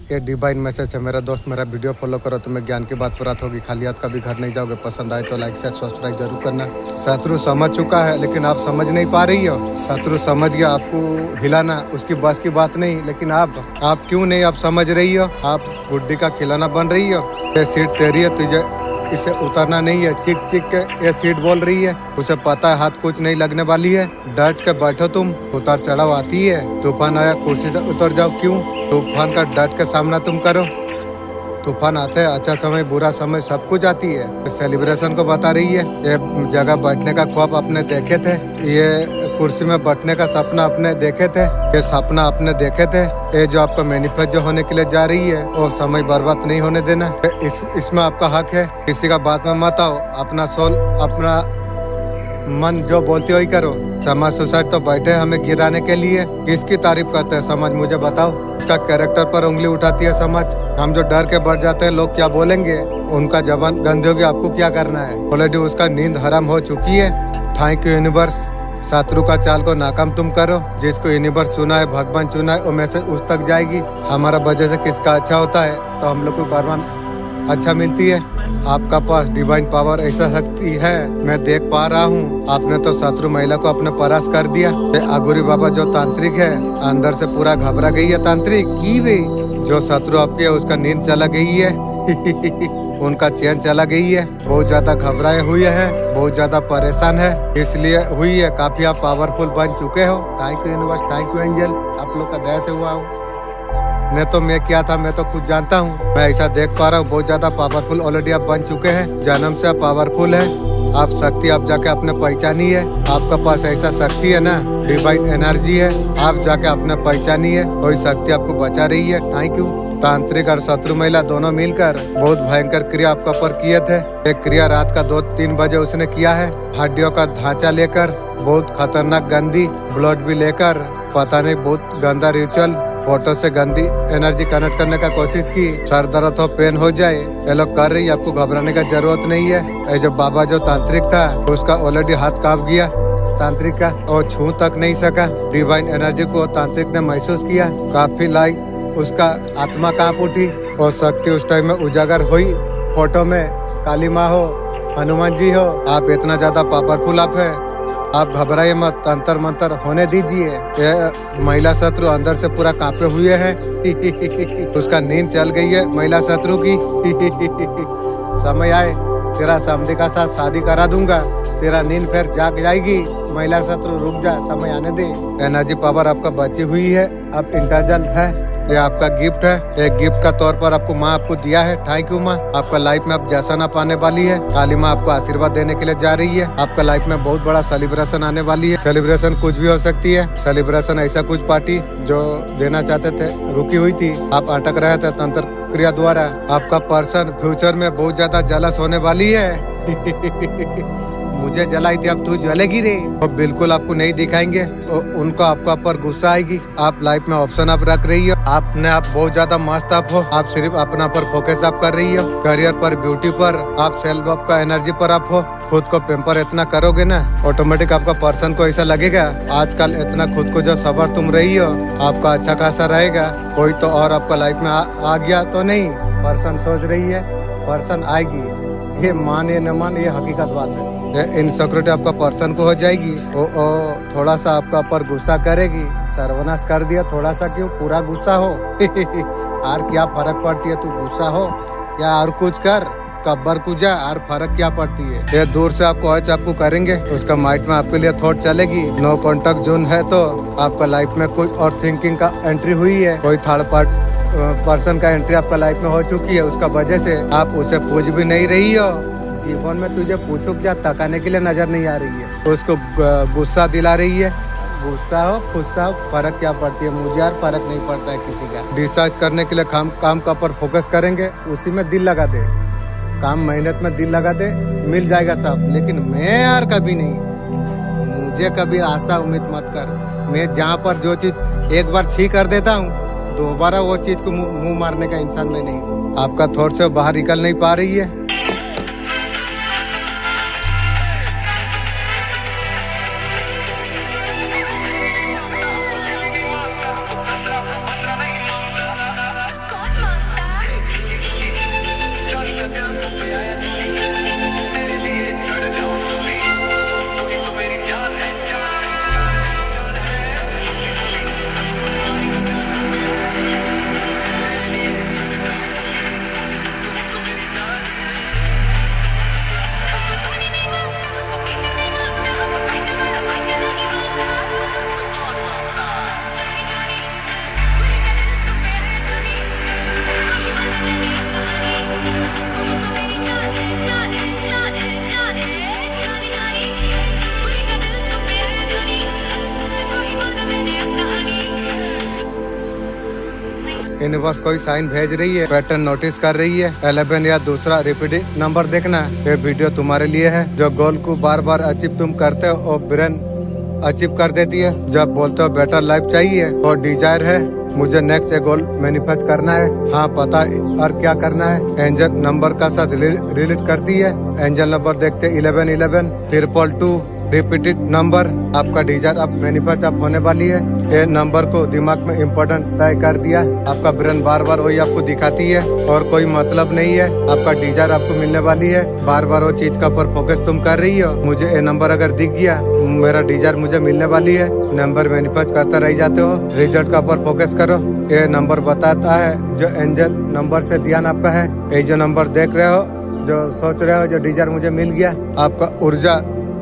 ये divine message है मेरा दोस्त, मेरा वीडियो फॉलो करो, तुम्हें ज्ञान की बात प्राप्त होगी, खाली हाथ कभी घर नहीं जाओगे। पसंद आए तो लाइक शेयर सब्सक्राइब जरूर करना। शत्रु समझ चुका है लेकिन आप समझ नहीं पा रही हो। शत्रु समझ गया, आपको हिलाना उसकी बस की बात नहीं, लेकिन आप क्यों नहीं आप समझ रही हो। आप गुड्डी का खिलौना बन रही हो। ये सीट तेरी है, तुझे इसे उतरना नहीं है। चिक चिक के ये सीट बोल रही है, उसे पता है हाथ कुछ नहीं लगने वाली है। डट के बैठो तुम, उतार चढ़ाव आती है। तूफान आया कुर्सी से उतर जाओ, क्यों? तूफान का डट के सामना तुम करो। तूफान आते हैं, अच्छा समय बुरा समय सब कुछ आती है। सेलिब्रेशन को बता रही है, ये जगह बैठने का ख्वाब अपने देखे थे, ये कुर्सी में बैठने का सपना अपने देखे थे, ये सपना अपने देखे थे। ये जो आपका मैनिफेस्ट जो होने के लिए जा रही है वो समय बर्बाद नहीं होने देना। इसमें आपका हक है, किसी का बात में मत आओ। अपना सोल अपना मन जो बोलते हो ही करो। समाज सोसाइटी तो बैठे हमें गिराने के लिए, किसकी तारीफ करते हैं समाज, मुझे बताओ। उसका कैरेक्टर पर उंगली उठाती है समाज। हम जो डर के बढ़ जाते हैं लोग क्या बोलेंगे, उनका जबान गंदे होगी, आपको क्या करना है। ऑलरेडी उसका नींद हराम हो चुकी है। थैंक यू यूनिवर्स, शत्रु का चाल को नाकाम तुम करो। जिसको यूनिवर्स चुना है, भगवान चुना है, वो मैसेज उस तक जाएगी। हमारा वजह से किसका अच्छा होता है तो हम लोग को भगवान अच्छा मिलती है। आपका पास डिवाइन पावर ऐसा शक्ति है, मैं देख पा रहा हूँ। आपने तो शत्रु महिला को अपने परास कर दिया। आगुरी बाबा जो तांत्रिक है अंदर से पूरा घबरा गई है। तांत्रिक की वे जो शत्रु आपकी है उसका नींद चला गई है उनका चैन चला गई है। बहुत ज्यादा घबराए हुए हैं, बहुत ज्यादा परेशान है, इसलिए हुई है। काफी आप पावरफुल बन चुके हो। Thank you universe, thank you angel, आप लोग का दया से हुआ हूँ। मैं क्या था मैं तो खुद जानता हूँ। मैं ऐसा देख पा रहा हूँ, बहुत ज्यादा पावरफुल ऑलरेडी आप बन चुके हैं। जन्म से आप पावरफुल है। आप शक्ति आप जाके आपने पहचानी है। आपका पास ऐसा शक्ति है ना, डिवाइन एनर्जी है, आप जाके आपने पहचानी है। वही शक्ति आपको बचा रही है। Thank you. तांत्रिक और शत्रु महिला दोनों मिलकर बहुत भयंकर क्रिया आपका पर किए थे। एक क्रिया रात का 2-3 बजे उसने किया है। हड्डियों का ढांचा लेकर, बहुत खतरनाक गंदी ब्लड भी लेकर, पता नहीं बहुत गंदा रिचुअल, फोटो से गंदी एनर्जी कनेक्ट करने का कोशिश की। सर दर्द हो, पेन हो जाए, ये लोग कर रही है। आपको घबराने का जरूरत नहीं है। ये जो बाबा जो तांत्रिक था उसका ऑलरेडी हाथ कांप गया तांत्रिक का, और छू तक नहीं सका। डिवाइन एनर्जी को तांत्रिक ने महसूस किया। काफी लाइक उसका आत्मा कांप उठी और शक्ति उस टाइम में उजागर हुई। फोटो में काली माँ हो, हनुमान जी हो, आप इतना ज्यादा पावरफुल आप है। आप घबराइए मत, तंत्र मंत्र होने दीजिए। ये महिला शत्रु अंदर से पूरा कांपे हुए हैं उसका नींद चल गई है महिला शत्रु की समय आए तेरा समधी का साथ शादी करा दूंगा, तेरा नींद फिर जाग जाएगी। महिला शत्रु रुक जा, समय आने दे। एनर्जी पावर आपका बची हुई है, अब इंटरजल है। ये आपका गिफ्ट है। एक गिफ्ट का तौर पर आपको माँ आपको दिया है। थैंक यू माँ। आपका लाइफ में अब जैसा ना पाने वाली है। काली माँ आपको आशीर्वाद देने के लिए जा रही है। आपका लाइफ में बहुत बड़ा सेलिब्रेशन आने वाली है। सेलिब्रेशन कुछ भी हो सकती है। सेलिब्रेशन ऐसा कुछ पार्टी जो देना चाहते थे रुकी हुई थी, आप अटक रहे थे तंत्र क्रिया द्वारा। आपका पर्सन फ्यूचर में बहुत ज्यादा जलस होने वाली है मुझे जलाई थी, अब तू जलेगी रे। और बिल्कुल आपको नहीं दिखाएंगे, उनको आपका पर गुस्सा आएगी। आप लाइफ में ऑप्शन आप रख रही हो। आपने आप बहुत ज्यादा मस्त आप हो। आप सिर्फ अपना पर फोकस आप कर रही हो, करियर पर, ब्यूटी पर, आप सेल्फ अप का एनर्जी पर आप हो। खुद को पेम्पर इतना करोगे ना, ऑटोमेटिक आपका पर्सन को ऐसा लगेगा आजकल इतना खुद को जो सबर तुम रही हो, आपका अच्छा खासा रहेगा। कोई तो और आपका लाइफ में आ गया तो नहीं, पर्सन सोच रही है पर्सन आएगी। ये मान ये न मान, ये हकीकत बात है। इनसिक्योरिटी आपका पर्सन को हो जाएगी। ओ थोड़ा सा आपका पर गुस्सा करेगी। सर्वनाश कर दिया थोड़ा सा, क्यों पूरा गुस्सा हो और क्या फर्क पड़ती है, तू गुस्सा हो या और कुछ कर, कब्बर कुजा, और फर्क क्या पड़ती है। ये दूर से आपको आज आपको करेंगे, उसका माइंड में आपके लिए थॉट चलेगी। नो कॉन्टेक्ट जोन है तो आपका लाइफ में कुछ और थिंकिंग का एंट्री हुई है। कोई थर्ड पर्सन का एंट्री आपका लाइफ में हो चुकी है। उसका वजह से आप उसे पूछ भी नहीं रही हो। जीवन में तुझे पूछो क्या तकाने के लिए नजर नहीं आ रही है, तो उसको गुस्सा दिला रही है। गुस्सा हो गुस्सा हो, फर्क क्या पड़ती है, मुझे यार फर्क नहीं पड़ता है किसी का। डिस्चार्ज करने के लिए काम का पर फोकस करेंगे, उसी में दिल लगा दे। काम मेहनत में दिल लगा दे, मिल जाएगा सब। लेकिन मैं यार कभी नहीं, मुझे कभी आशा उम्मीद मत कर। मैं जहाँ पर जो चीज एक बार छी कर देता हूँ, दोबारा वो चीज को मुंह मारने का इंसान में नहीं। आपका थॉट से बाहर निकल नहीं पा रही है। यूनिवर्स कोई साइन भेज रही है, पैटर्न नोटिस कर रही है, 11 या दूसरा रिपीटिंग नंबर देखना, ये वीडियो तुम्हारे लिए है। जो गोल को बार बार अचीव तुम करते हो और ब्रेन अचीव कर देती है। जब बोलते हो बेटर लाइफ चाहिए और डिजायर है, मुझे नेक्स्ट ये गोल मैनिफेस्ट करना है, हाँ पता और क्या करना है। एंजल नंबर का साथ रिलेट करती है। एंजल नंबर देखते 1111 222 रिपीटेड नंबर, आपका डिजायर अब मैनिफेस्ट अब होने वाली है। ये नंबर को दिमाग में इम्पोर्टेंट तय कर दिया, आपका ब्रेन बार बार वही आपको दिखाती है और कोई मतलब नहीं है, आपका डिजायर आपको मिलने वाली है। बार बार वो चीज का ऊपर फोकस तुम कर रही हो, मुझे ये नंबर अगर दिख गया मेरा डिजायर मुझे मिलने वाली है, नंबर मैनिफेस्ट करते रह जाते हो। रिजल्ट का ऊपर फोकस करो, ये नंबर बताता है जो एंजल नंबर से ध्यान आपका है। ये जो नंबर देख रहे हो, जो सोच रहे हो जो डिजायर मुझे मिल गया, आपका ऊर्जा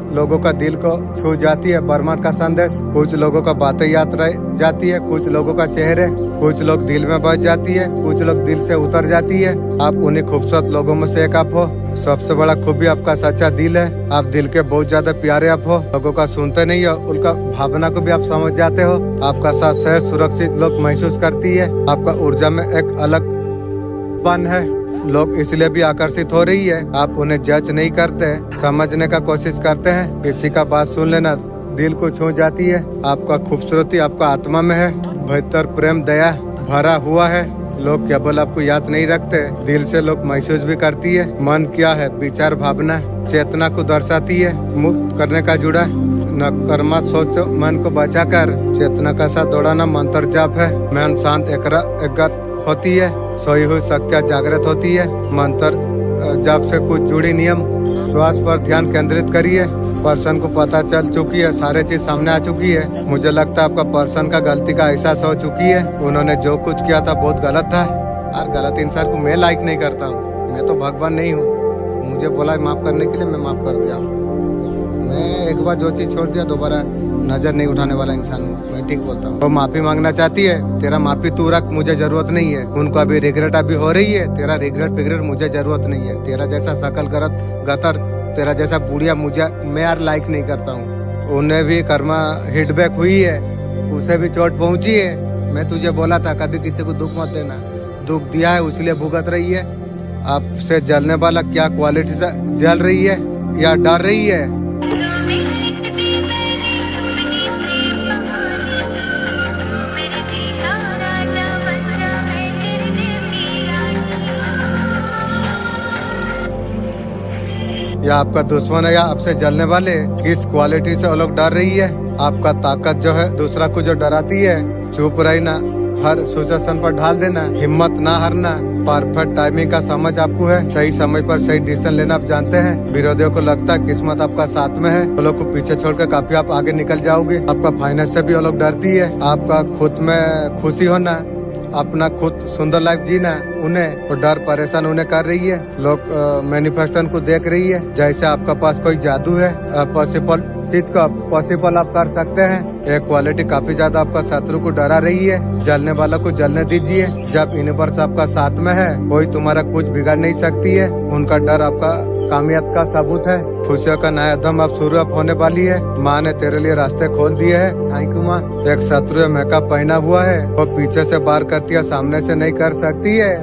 लोगों का दिल को छू जाती है। ब्रह्मांड का संदेश, कुछ लोगों का बातें याद रह जाती है, कुछ लोगों का चेहरे, कुछ लोग दिल में बस जाती है, कुछ लोग दिल से उतर जाती है। आप उन्हीं खूबसूरत लोगों में से एक आप हो। सबसे बड़ा खूबी आपका सच्चा दिल है, आप दिल के बहुत ज्यादा प्यारे आप हो। लोगों का सुनते नहीं हो, उनका भावना को भी आप समझ जाते हो। आपका साथ सहज सुरक्षित लोग महसूस करती है। आपका ऊर्जा में एक अलग पन है, लोग इसलिए भी आकर्षित हो रही है। आप उन्हें जज नहीं करते, समझने का कोशिश करते हैं। किसी का बात सुन लेना दिल को छू जाती है। आपका खूबसूरती आपका आत्मा में है, भीतर प्रेम दया भरा हुआ है। लोग केवल आपको याद नहीं रखते, दिल से लोग महसूस भी करती है। मन क्या है, विचार भावना चेतना को दर्शाती है। मुक्त करने का जुड़ा नकारात्मक सोच मन को बचाकर चेतना का साथ दौड़ाना मंत्र जाप है। मन शांत एकाग्र होती है, सोई हुई शक्तियाँ जागृत होती है। मंत्र जाप से कुछ जुड़ी नियम, श्वास पर ध्यान केंद्रित करिए। पर्सन को पता चल चुकी है, सारे चीज सामने आ चुकी है। मुझे लगता है आपका पर्सन का गलती का एहसास हो चुकी है। उन्होंने जो कुछ किया था बहुत गलत था, और गलत इंसान को मैं लाइक नहीं करता हूँ। मैं तो भगवान नहीं हूँ, मुझे बोला माफ करने के लिए मैं माफ कर दिया। मैं एक बार जो चीज छोड़ दिया दोबारा नजर नहीं उठाने वाला इंसान हूँ, मैं ठीक बोलता हूँ। वो माफी मांगना चाहती है, तेरा माफी तू रख, मुझे जरूरत नहीं है। उनको अभी रिग्रेट अभी हो रही है, तेरा रिग्रेट मुझे जरूरत नहीं है। तेरा जैसा शकल गतर, तेरा जैसा बुढ़िया मुझे मैं यार लाइक नहीं करता हूँ। उन्हें भी कर्मा हिटबैक हुई है, उसे भी चोट पहुंची है। मैं तुझे बोला था कभी किसी को दुख मत देना, दुख दिया है उसलिए भुगत रही है। आपसे जलने वाला क्या क्वालिटी से जल रही है या डर रही है? या आपका दुश्मन है या आपसे जलने वाले, किस क्वालिटी से वो लोग डर रही है? आपका ताकत जो है दूसरा को जो डराती है, चुप रहना, हर सिचुएशन पर ढाल देना, हिम्मत ना हारना, परफेक्ट टाइमिंग का समझ आपको है, सही समय पर सही डिसीजन लेना आप जानते हैं। विरोधियों को लगता है किस्मत आपका साथ में है, वो लोग को पीछे छोड़कर काफी आप आगे निकल जाओगे। आपका फाइनेंस से भी वो लोग डरती है। आपका खुद में खुशी होना, अपना खुद सुंदर लाइफ जीना, उन्हें वो डर परेशान उन्हें कर रही है। लोग मैनिफेस्टेशन को देख रही है जैसे आपका पास कोई जादू है। पॉसिबल चीज को पॉसिबल आप कर सकते हैं। ये क्वालिटी काफी ज्यादा आपका शत्रु को डरा रही है। जलने वाला को जलने दीजिए। जब यूनिवर्स आपका साथ में है, कोई तुम्हारा कुछ बिगाड़ नहीं सकती है। उनका डर आपका कामयाब का सबूत है। खुशियों का नया दम अब शुरू होने वाली है। माँ ने तेरे लिए रास्ते खोल दिए हैं। थैंक यू माँ। एक शत्रु मेकअप पहना हुआ है, वो पीछे से बार करती है, सामने से नहीं कर सकती है।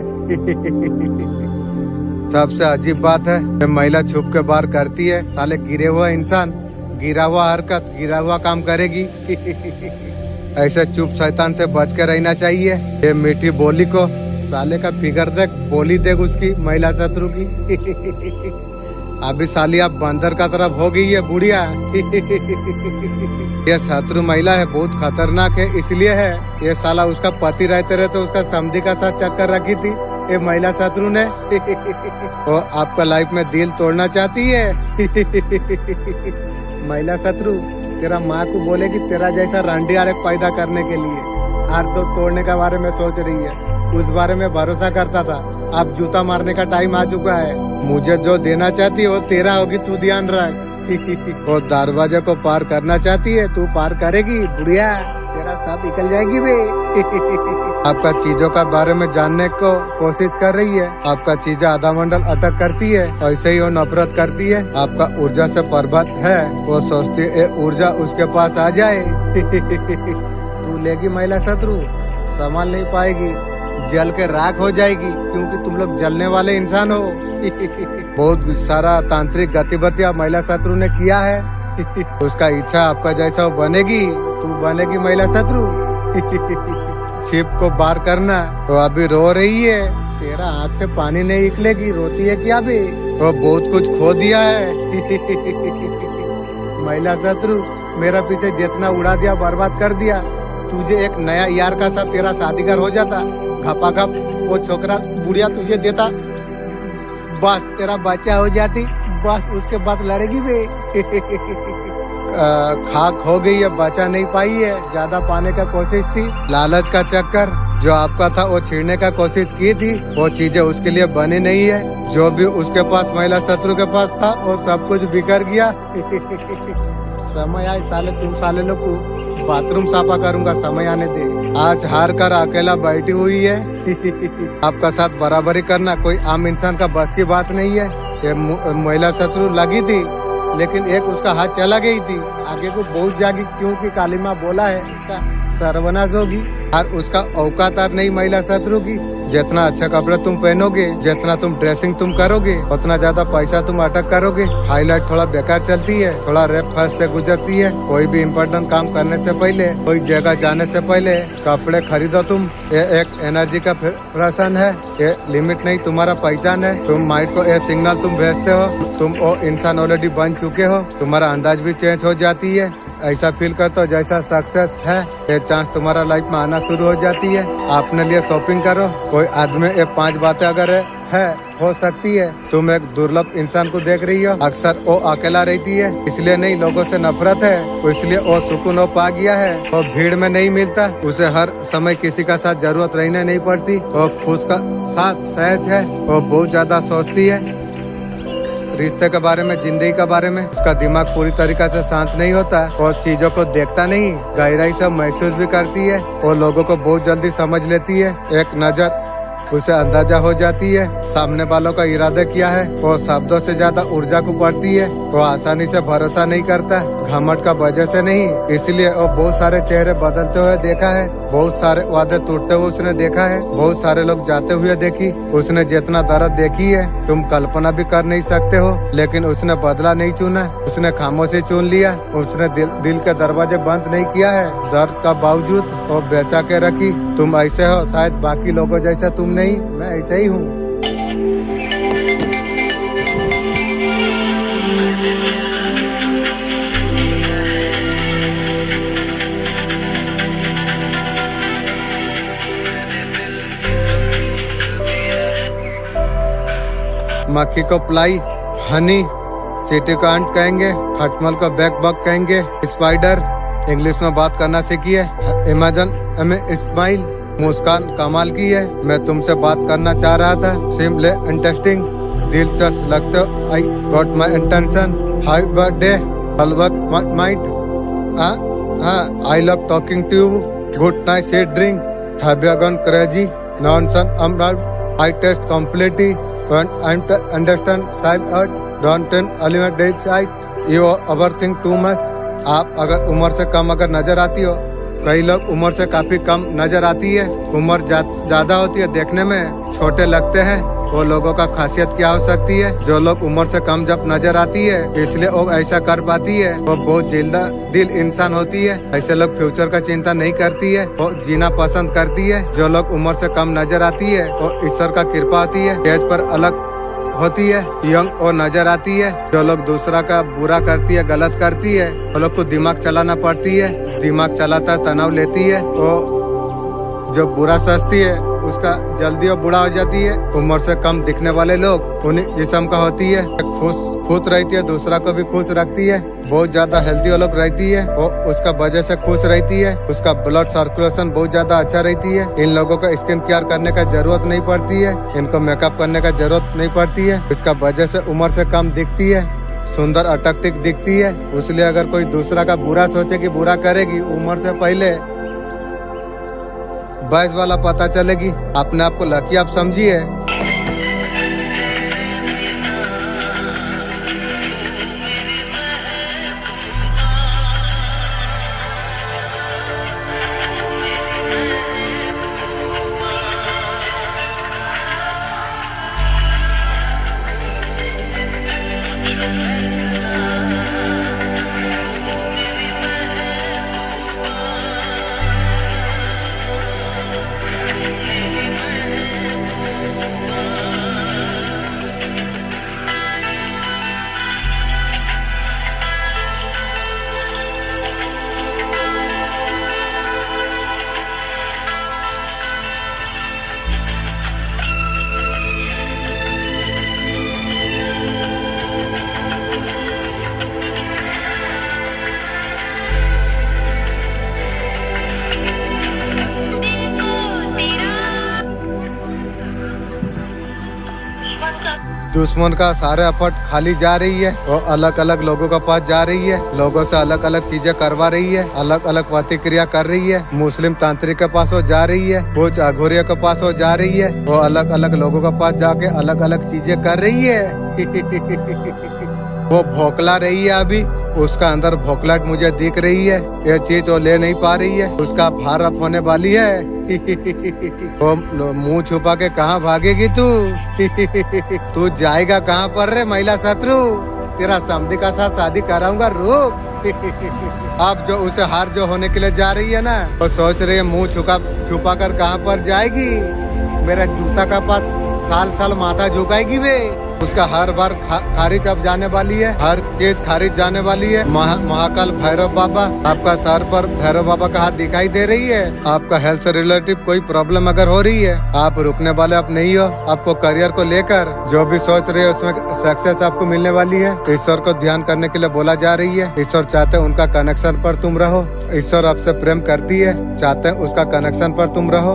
सबसे अजीब बात है, महिला छुप के बार करती है। साले गिरे हुआ इंसान, गिरा हुआ हरकत, गिरा हुआ काम करेगी। ऐसे चुप शैतान से बच के रहना चाहिए। ये मीठी बोली को, साले का फिगर देख, बोली देख उसकी महिला शत्रु की। अभी साली आप बंदर का तरफ हो गई है बुढ़िया। ये शत्रु महिला है, बहुत खतरनाक है। इसलिए है ये साला उसका पति रहते रहे तो उसका समधी का साथ चक्कर रखी थी ये महिला शत्रु ने। वो आपका लाइफ में दिल तोड़ना चाहती है। महिला शत्रु तेरा माँ को बोलेगी तेरा जैसा रंडी आरेख पैदा करने के लिए। हार तो तोड़ने के बारे में सोच रही है, उस बारे में भरोसा करता था। अब जूता मारने का टाइम आ चुका है। मुझे जो देना चाहती है वो तेरा होगी, तू ध्यान रख। वो दरवाजे को पार करना चाहती है, तू पार करेगी बुढ़िया, तेरा साथ निकल जाएगी बे। आपका चीजों का बारे में जानने को कोशिश कर रही है। आपका चीजें आधा मंडल अटक करती है, ऐसे ही वो नफरत करती है। आपका ऊर्जा से प्रभावित है, वो सोचती है ऊर्जा उसके पास आ जाए। तू लेगी महिला शत्रु, संभाल नहीं पाएगी। जल के राख हो जाएगी, क्योंकि तुम लोग जलने वाले इंसान हो। बहुत सारा तांत्रिक गतिविधियां महिला शत्रु ने किया है। उसका इच्छा आपका जैसा वो बनेगी, तू बनेगी महिला शत्रु। छिप को बार करना, वो अभी रो रही है, तेरा आँख से पानी नहीं निकलेगी, रोती है क्या भी? वो बहुत कुछ खो दिया है। महिला शत्रु, मेरा पीछे जितना उड़ा दिया, बर्बाद कर दिया। तुझे एक नया यार का साथ तेरा शादीगर हो जाता, घपाघप वो छोकरा बुढ़िया तुझे देता, बस तेरा बच्चा हो जाती, बस उसके बाद लड़ेगी भी। खाक हो गई है, बचा नहीं पाई है, ज्यादा पाने का कोशिश थी, लालच का चक्कर जो आपका था वो छीनने का कोशिश की थी, वो चीजें उसके लिए बनी नहीं है। जो भी उसके पास महिला शत्रु के पास था वो सब कुछ बिखर गया। समय आए साले, तुम साले लोग को बाथरूम साफा करूंगा, समय आने दे। आज हार कर अकेला बैठी हुई है। आपका साथ बराबरी करना कोई आम इंसान का बस की बात नहीं है। ये महिला शत्रु लगी थी, लेकिन एक उसका हाथ चला गई थी, आगे को बहुत जागी, क्योंकि काली माँ बोला है उसका सर्वनाश होगी। और उसका औकात नहीं महिला शत्रु की। जितना अच्छा कपड़ा तुम पहनोगे, जितना तुम ड्रेसिंग तुम करोगे, उतना ज्यादा पैसा तुम अटक करोगे। हाईलाइट थोड़ा बेकार चलती है, थोड़ा रेप फर्स्ट से गुजरती है। कोई भी इम्पोर्टेंट काम करने से पहले, कोई जगह जाने से पहले कपड़े खरीदो तुम। ये एक एनर्जी का प्रश्न है, ये लिमिट नहीं, तुम्हारा पहचान है। तुम माइंड को ये सिग्नल तुम भेजते हो, तुम वो इंसान ऑलरेडी बन चुके हो, तुम्हारा अंदाज भी चेंज हो जाती है। ऐसा फील करते हो जैसा सक्सेस है, ये चांस तुम्हारा लाइफ में आना शुरू हो जाती है। अपने लिए शॉपिंग करो। कोई आदमी ये 5 बातें अगर है हो सकती है। तुम एक दुर्लभ इंसान को देख रही हो, अक्सर वो अकेला रहती है, इसलिए नहीं लोगों से नफरत है, इसलिए वो सुकून वो पा गया है। वो भीड़ में नहीं मिलता, उसे हर समय किसी का साथ जरूरत रहने नहीं पड़ती। वो खुद का साथ सहज है, वो बहुत ज्यादा सोचती है रिश्ते के बारे में, जिंदगी के बारे में। उसका दिमाग पूरी तरीके से शांत नहीं होता और चीजों को देखता नहीं, गहराई से महसूस भी करती है। वो लोगों को बहुत जल्दी समझ लेती है, एक नजर उसे अंदाजा हो जाती है सामने वालों का इरादा क्या है। वो शब्दों से ज्यादा ऊर्जा को पढ़ती है। वो आसानी से भरोसा नहीं करता, घमंड का वजह से नहीं, इसलिए वो बहुत सारे चेहरे बदलते हुए देखा है, बहुत सारे वादे टूटते हुए उसने देखा है, बहुत सारे लोग जाते हुए देखी। उसने जितना दर्द देखी है तुम कल्पना भी कर नहीं सकते हो, लेकिन उसने बदला नहीं चुना, उसने खामोशी चुन लिया। उसने दिल के दरवाजे बंद नहीं किया है, दर्द का बावजूद वो बेचा के रखी। तुम ऐसे हो, शायद बाकी लोगों जैसा तुम नहीं, मैं ऐसे ही हूँ। मक्खी को प्लाई, हनी, चींटी को अंट कहेंगे, खटमल को बैक बग कहेंगे, स्पाइडर। इंग्लिश में बात करना सीखिए। इमेजिन हमें स्माइल, मुस्कान कमाल की है। मैं तुमसे बात करना चाह रहा था, सिंपल इंटरेस्टिंग, दिलचस्प लगते हो। I got my intention, happy birthday, अलबत might, I love talking to you, good night, sweet drink, have you gone crazy, nonsense, I test completely, and understand side art, don't eliminate side, you overthink too much। आप अगर उम्र से कम अगर नजर आती हो, कई लोग उम्र से काफी कम नजर आती है, उम्र ज्यादा होती है, देखने में छोटे लगते हैं। वो लोगों का खासियत क्या हो सकती है? जो लोग उम्र से कम जब नजर आती है, इसलिए वो ऐसा कर पाती है, वो बहुत जिल्दा दिल इंसान होती है। ऐसे लोग फ्यूचर का चिंता नहीं करती है, वो जीना पसंद करती है। जो लोग उम्र से कम नजर आती है, वो ईश्वर का कृपा होती है, एज पर अलग होती है, यंग और नजर आती है। जो लोग दूसरा का बुरा करती है, गलत करती है, वो लोग को दिमाग चलाना पड़ती है, दिमाग चलाता तनाव लेती है। वो जो बुरा सोचती है उसका जल्दी और बुरा हो जाती है। उम्र से कम दिखने वाले लोग उन्हीं जिस्म का होती है, खुश रहती है, दूसरा को भी खुश रखती है, बहुत ज्यादा हेल्दी लोग रहती है, वो उसका वजह से खुश रहती है, उसका ब्लड सर्कुलेशन बहुत ज्यादा अच्छा रहती है। इन लोगों का स्किन केयर करने का जरूरत नहीं पड़ती है, इनको मेकअप करने का जरूरत नहीं पड़ती है, इसका वजह से उम्र से कम दिखती है, सुंदर अट्रैक्टिव दिखती है। इसलिए अगर कोई दूसरा का बुरा सोचेगी, बुरा करेगी, उम्र से पहले 22 वाला पता चलेगी, अपने आप को लकी आप समझिए। दुश्मन का सारे एफर्ट खाली जा रही है, वो अलग अलग लोगों के पास जा रही है, लोगों से अलग अलग चीजें करवा रही है, अलग अलग प्रतिक्रिया कर रही है। मुस्लिम तांत्रिक के पास वो जा रही है, वो अघोरिया के पास वो जा रही है, वो अलग अलग लोगों के पास जाके अलग अलग चीजें कर रही है। वो भोकला रही है अभी, उसका अंदर भोकलाट मुझे दिख रही है। ये चीज वो ले नहीं पा रही है, उसका भार अप होने वाली है। वो मुंह छुपा के कहाँ भागेगी तू? तू जाएगा कहाँ पर रे महिला शत्रु? तेरा समधी का साथ शादी कराऊंगा, रुक। अब जो उसे हार जो होने के लिए जा रही है ना, वो सोच रही है मुंह छुपा कर कहाँ पर जाएगी। मेरा जूता का पास साल साल माथा झुकाएगी वे। उसका हर बार खारिज अब जाने वाली है, हर चीज खारिज जाने वाली है। महाकाल भैरव बाबा, आपका सर पर भैरव बाबा का हाथ दिखाई दे रही है। आपका हेल्थ से रिलेटिव कोई प्रॉब्लम अगर हो रही है, आप रुकने वाले आप नहीं हो। आपको करियर को लेकर जो भी सोच रहे हो उसमें सक्सेस आपको मिलने वाली है। ईश्वर को ध्यान करने के लिए बोला जा रही है। ईश्वर चाहते हैं उनका कनेक्शन पर तुम रहो। ईश्वर आपसे प्रेम करती है, चाहते हैं उसका कनेक्शन पर तुम रहो।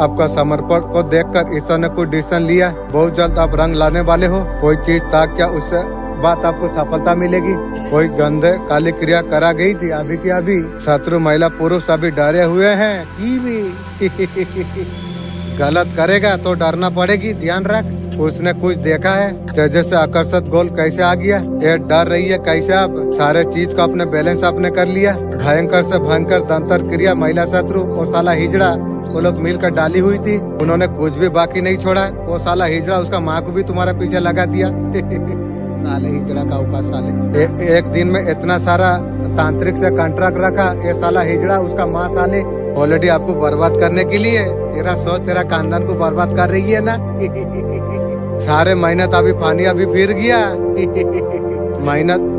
आपका समर्पण को देखकर ईश्वर ने कोई डिसीजन लिया। बहुत जल्द आप रंग लाने वाले हो। कोई चीज था क्या, उससे बात आपको सफलता मिलेगी। कोई गंदे काली क्रिया करा गई थी अभी की अभी। शत्रु महिला पुरुष अभी डरे हुए हैं कि भी गलत करेगा तो डरना पड़ेगी, ध्यान रख। उसने कुछ देखा है, तेजस से आकर्षित गोल कैसे आ गया। ये डर रही है कैसे आप सारे चीज को अपने बैलेंस आपने कर लिया। भयंकर से भयंकर दंतर क्रिया महिला शत्रु और साला हिजड़ा, वो लोग मिलकर डाली हुई थी। उन्होंने कुछ भी बाकी नहीं छोड़ा। वो साला हिजड़ा उसका माँ को भी तुम्हारा पीछे लगा दिया। साले हिजड़ा का औकात साले। एक दिन में इतना सारा तांत्रिक से कॉन्ट्रैक्ट रखा। ये साला हिजड़ा उसका माँ साले ऑलरेडी आपको बर्बाद करने के लिए तेरा सोच तेरा खानदान को बर्बाद कर रही है ना। सारे मेहनत अभी पानी अभी फिर गया। मेहनत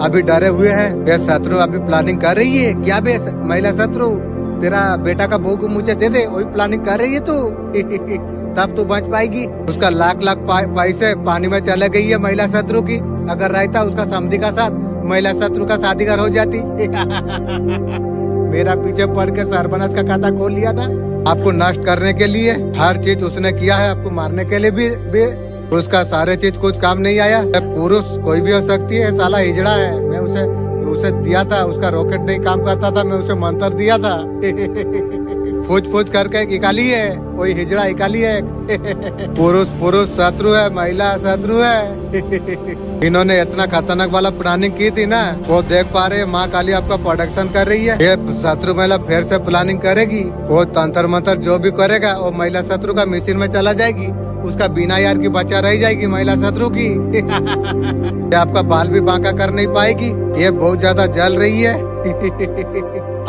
अभी डरे हुए हैं। ये शत्रु अभी प्लानिंग कर रही है क्या बे महिला शत्रु? तेरा बेटा का बहू को मुझे दे दे, वही प्लानिंग कर रही है तू। तब तू बच पाएगी। उसका लाख लाख पैसे पानी में चले गई है महिला शत्रु की। अगर रहता उसका समधी का साथ, महिला शत्रु का शादीगर हो जाती। मेरा पीछे पड़ के सरपंच का खाता खोल लिया था आपको नष्ट करने के लिए। हर चीज उसने किया है आपको मारने के लिए भी उसका सारे चीज कुछ काम नहीं आया। पुरुष कोई भी हो सकती है, साला हिजड़ा है। मैं उसे दिया था, उसका रॉकेट नहीं काम करता था, मैं उसे मंत्र दिया था। फूच करके निकाली है, कोई हिजड़ा निकाली है। पुरुष शत्रु है, महिला शत्रु है। इन्होंने इतना खतरनाक वाला प्लानिंग की थी ना, वो देख पा रहे माँ काली आपका प्रोडक्शन कर रही है। ये शत्रु महिला फिर से प्लानिंग करेगी। वो तंत्र मंत्र जो भी करेगा वो महिला शत्रु का मिशन में चला जाएगी। उसका बिना यार की बच्चा रह जाएगी महिला शत्रु की। ये आपका बाल भी बांका कर नहीं पाएगी। ये बहुत ज्यादा जल रही है।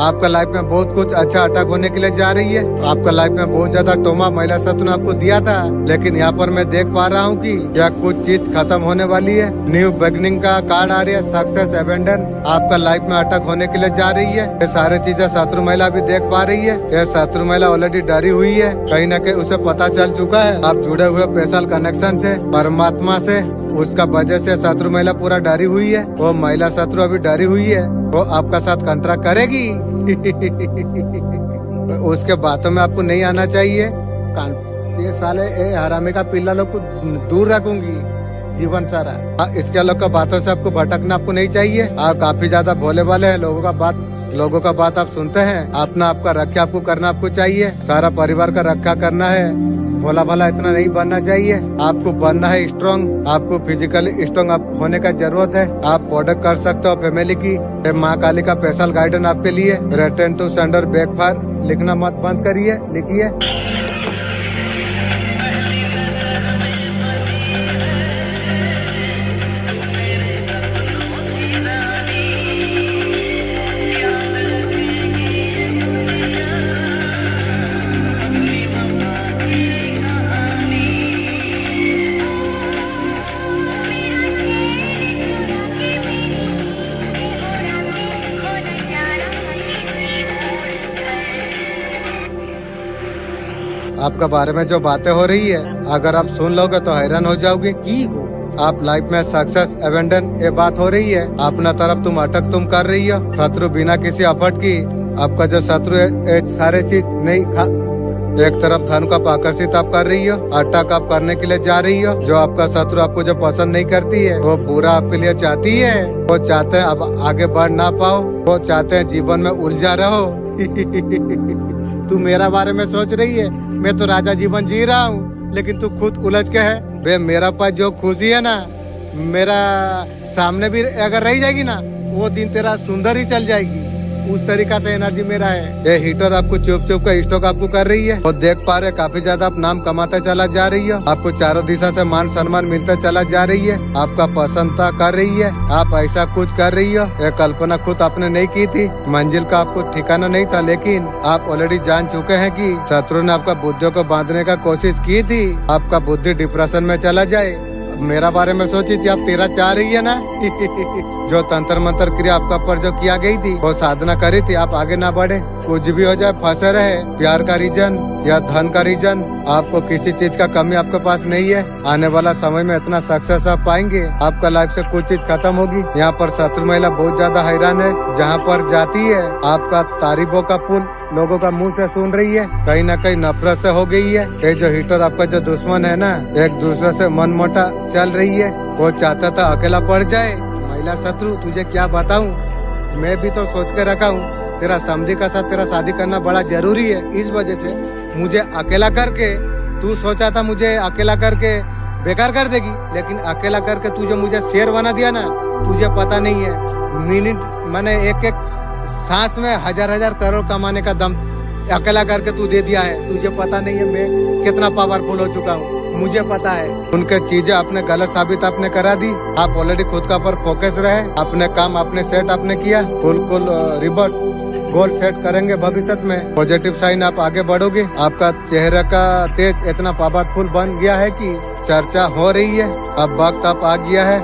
आपका लाइफ में बहुत कुछ अच्छा अटैक होने के लिए जा रही है। आपका लाइफ में बहुत ज्यादा टोमा महिला शत्रु ने आपको दिया था, लेकिन यहाँ पर मैं देख पा रहा हूँ कि यह कुछ चीज खत्म होने वाली है। न्यू बिगनिंग का कार्ड आ रही है, सक्सेस एबेंडन। आपका लाइफ में अटैक होने के लिए जा रही है। ये सारी चीजें शत्रु महिला भी देख पा रही है। यह शत्रु महिला ऑलरेडी डरी हुई है। कहीं न कहीं उसे पता चल चुका है आप जुड़े हुए स्पेशल कनेक्शन से, परमात्मा से। उसका वजह से शत्रु महिला पूरा डरी हुई है। वो महिला शत्रु अभी डरी हुई है। वो आपका साथ कॉन्ट्रैक्ट करेगी। उसके बातों में आपको नहीं आना चाहिए। ये साले हरामी का पिल्ला लोग को दूर रखूंगी जीवन सारा। इसके लोग का बातों से आपको भटकना आपको नहीं चाहिए। आप काफी ज्यादा भोले वाले हैं। लोगों का बात आप सुनते हैं। अपना आपका रक्षा आपको करना आपको चाहिए। सारा परिवार का रक्षा करना है। भोला भाला इतना नहीं बनना चाहिए। आपको बनना है स्ट्रॉन्ग। आपको फिजिकली स्ट्रॉन्ग होने का जरूरत है। आप प्रोडक्ट कर सकते हो फैमिली की। माँ काली का स्पेशल गाइडेंस आपके लिए। रिटर्न टू सेंडर बैकफायर लिखना मत बंद करिए, लिखिए। आपका बारे में जो बातें हो रही है, अगर आप सुन लोगे तो हैरान हो जाओगे कि आप लाइफ में सक्सेस एबेंडन ये बात हो रही है। अपना तरफ तुम अटक तुम कर रही हो। शत्रु बिना किसी एफर्ट की, आपका जो शत्रु है सारे चीज नहीं एक तरफ धन को आप आकर्षित आप कर रही हो, अटैक आप करने के लिए जा रही हो। जो आपका शत्रु आपको जो पसंद नहीं करती है, वो बुरा आपके लिए चाहती है। वो चाहते हैं अब आगे बढ़ ना पाओ, वो चाहते हैं जीवन में उलझा रहो। तू मेरा बारे में सोच रही है, मैं तो राजा जीवन जी रहा हूँ, लेकिन तू खुद उलझ के है। वे मेरा पास जो खुशी है ना, मेरा सामने भी अगर रह जाएगी ना, वो दिन तेरा सुंदर ही चल जाएगी। उस तरीका से एनर्जी मेरा है। ये हीटर आपको चुप चुप का स्टॉक आपको कर रही है, और देख पा रहे काफी ज्यादा आप नाम कमाते चला जा रही है। आपको चारों दिशा से मान सम्मान मिलता चला जा रही है। आपका पसंदता कर रही है, आप ऐसा कुछ कर रही हो, ये कल्पना खुद आपने नहीं की थी। मंजिल का आपको ठिकाना नहीं था, लेकिन आप ऑलरेडी जान चुके हैं कि शत्रु ने आपका बुद्धियों को बांधने का कोशिश की थी। आपका बुद्धि डिप्रेशन में चला जाए। मेरा बारे में सोची थी, आप तेरा चाह रही है ना। जो तंत्र मंत्र क्रिया आपका पर जो किया गई थी, वो साधना करी थी, आप आगे ना बढ़े। कुछ भी हो जाए फंसे रहे, प्यार का रीजन या धन का रीजन, आपको किसी चीज का कमी आपके पास नहीं है। आने वाला समय में इतना सक्सेस आप पाएंगे, आपका लाइफ से कुछ चीज खत्म होगी। यहाँ पर शत्रु महिला बहुत ज्यादा हैरान है। जहाँ पर जाती है, आपका तारीफों का पुल लोगों का मुंह से सुन रही है, कहीं ना कहीं नफरत से हो गई है। ये जो हीटर आपका जो दुश्मन है ना, एक दूसरे से मन मोटा चल रही है। वो चाहता था अकेला पड़ जाए। महिला शत्रु, तुझे क्या बताऊं, मैं भी तो सोच के रखा हूँ, तेरा समधी का साथ तेरा शादी करना बड़ा जरूरी है। इस वजह से मुझे अकेला करके, तू सोचा था मुझे अकेला करके बेकार कर देगी, लेकिन अकेला करके तुझे मुझे शेर बना दिया ना। तुझे पता नहीं है, मिनट मैंने एक एक सांस में हजार हजार करोड़ कमाने का दम अकेला करके तू दे दिया है। तुझे पता नहीं है मैं कितना पावरफुल हो चुका हूँ, मुझे पता है। उनके चीजें आपने गलत साबित आपने करा दी। आप ऑलरेडी खुद का पर फोकस रहे, अपने काम अपने सेट आपने किया। कुल रिबर्ट गोल सेट करेंगे भविष्य में। पॉजिटिव साइन आप आगे बढ़ोगे। आपका चेहरे का तेज इतना पावरफुल बन गया है कि चर्चा हो रही है। अब वक्त आप आ गया है,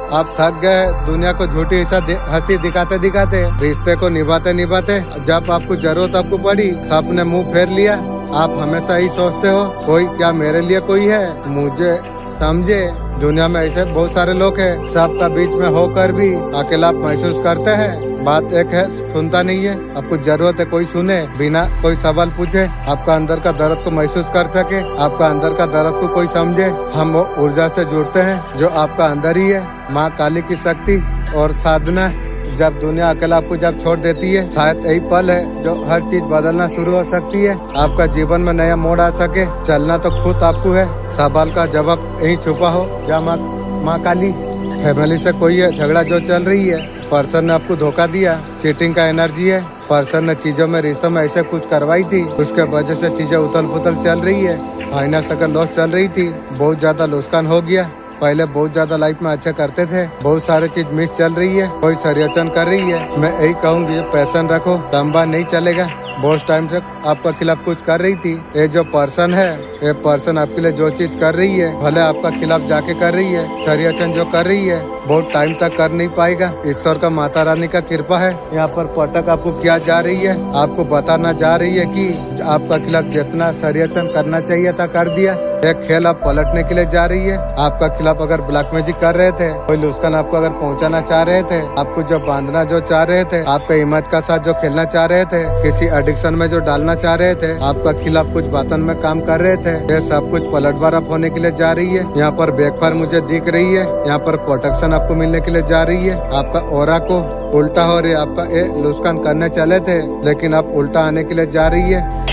आप थक गए दुनिया को झूठी हंसी दिखाते दिखाते, रिश्ते को निभाते निभाते। जब आपको जरूरत आपको पड़ी, सबने मुंह फेर लिया। आप हमेशा ही सोचते हो कोई क्या मेरे लिए कोई है, मुझे समझे। दुनिया में ऐसे बहुत सारे लोग हैं, सबका बीच में होकर भी अकेला महसूस करते हैं। बात एक है, सुनता नहीं है। आपको जरूरत है कोई सुने, बिना कोई सवाल पूछे, आपका अंदर का दर्द को महसूस कर सके, आपका अंदर का दर्द को कोई समझे। हम वो ऊर्जा से जुड़ते हैं जो आपका अंदर ही है। माँ काली की शक्ति और साधना। जब दुनिया अकेला आपको जब छोड़ देती है, शायद यही पल है जो हर चीज बदलना शुरू हो सकती है। आपका जीवन में नया मोड़ आ सके। चलना तो खुद आपको है, सवाल का जवाब यही छुपा हो। या माँ काली। फैमिली से कोई है झगड़ा जो चल रही है, पर्सन ने आपको धोखा दिया, चीटिंग का एनर्जी है। पर्सन ने चीजों में रिश्तों में ऐसे कुछ करवाई थी, उसके वजह से चीजें उथल पुथल चल रही है। फाइनेंस अगर लॉस चल रही थी, बहुत ज्यादा नुकसान हो गया। पहले बहुत ज्यादा लाइफ में अच्छा करते थे, बहुत सारे चीज मिस चल रही है, कोई षड्यंत्र कर रही है। मैं यही कहूँगी, पैशन रखो, लंबा नहीं चलेगा। बहुत टाइम से आपका खिलाफ कुछ कर रही थी। ये जो पर्सन है, ये पर्सन आपके लिए जो चीज कर रही है, भले आपका खिलाफ जाके कर रही है, षड्यंत्र जो कर रही है, बहुत टाइम तक कर नहीं पाएगा। ईश्वर का, माता रानी का कृपा है। यहाँ पर पटक आपको क्या जा रही है, आपको बताना जा रही है कि आपका खिलाफ जितना षड्यंत्र करना चाहिए था कर दिया। एक खेल आप पलटने के लिए जा रही है। आपका खिलाफ अगर ब्लैक मैजिक कर रहे थे, कोई नुकसान आपको अगर पहुंचाना चाह रहे थे, आपको जो बांधना जो चाह रहे थे, आपका इमेज का साथ जो खेलना चाह रहे थे, किसी एडिक्शन में जो डालना चाह रहे थे, आपका खिलाफ कुछ बातन में काम कर रहे थे, ये सब कुछ पलटवार आप होने के लिए जा रही है। यहाँ पर बैकफायर मुझे दिख रही है। यहाँ पर प्रोटेक्शन आपको मिलने के लिए जा रही है। आपका ऑरा को उल्टा हो रही है। आपका नुकसान करने चले थे, लेकिन आप उल्टा आने के लिए जा रही है।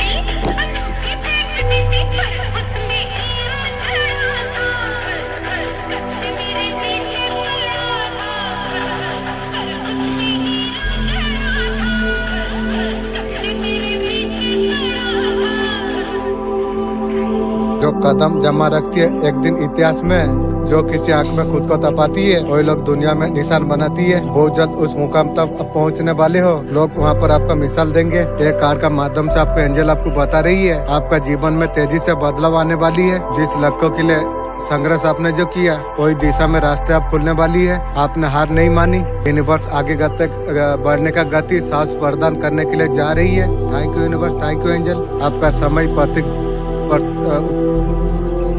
जो कदम जमा रखती है एक दिन इतिहास में, जो किसी आंख में खुद को तपाती है, वही लोग दुनिया में निशान बनाती है। बहुत जल्द उस मुकाम तक पहुंचने वाले हो। लोग वहां पर आपका मिसाल देंगे। एक कार्ड का माध्यम से आपको एंजल आपको बता रही है, आपका जीवन में तेजी से बदलाव आने वाली है। जिस लक्ष्यों के लिए संघर्ष आपने जो किया, वही दिशा में रास्ते आप खुलने वाली है। आपने हार नहीं मानी। यूनिवर्स आगे बढ़ने का गति साहस प्रदान करने के लिए जा रही है। Thank you universe, thank you angel. आपका समय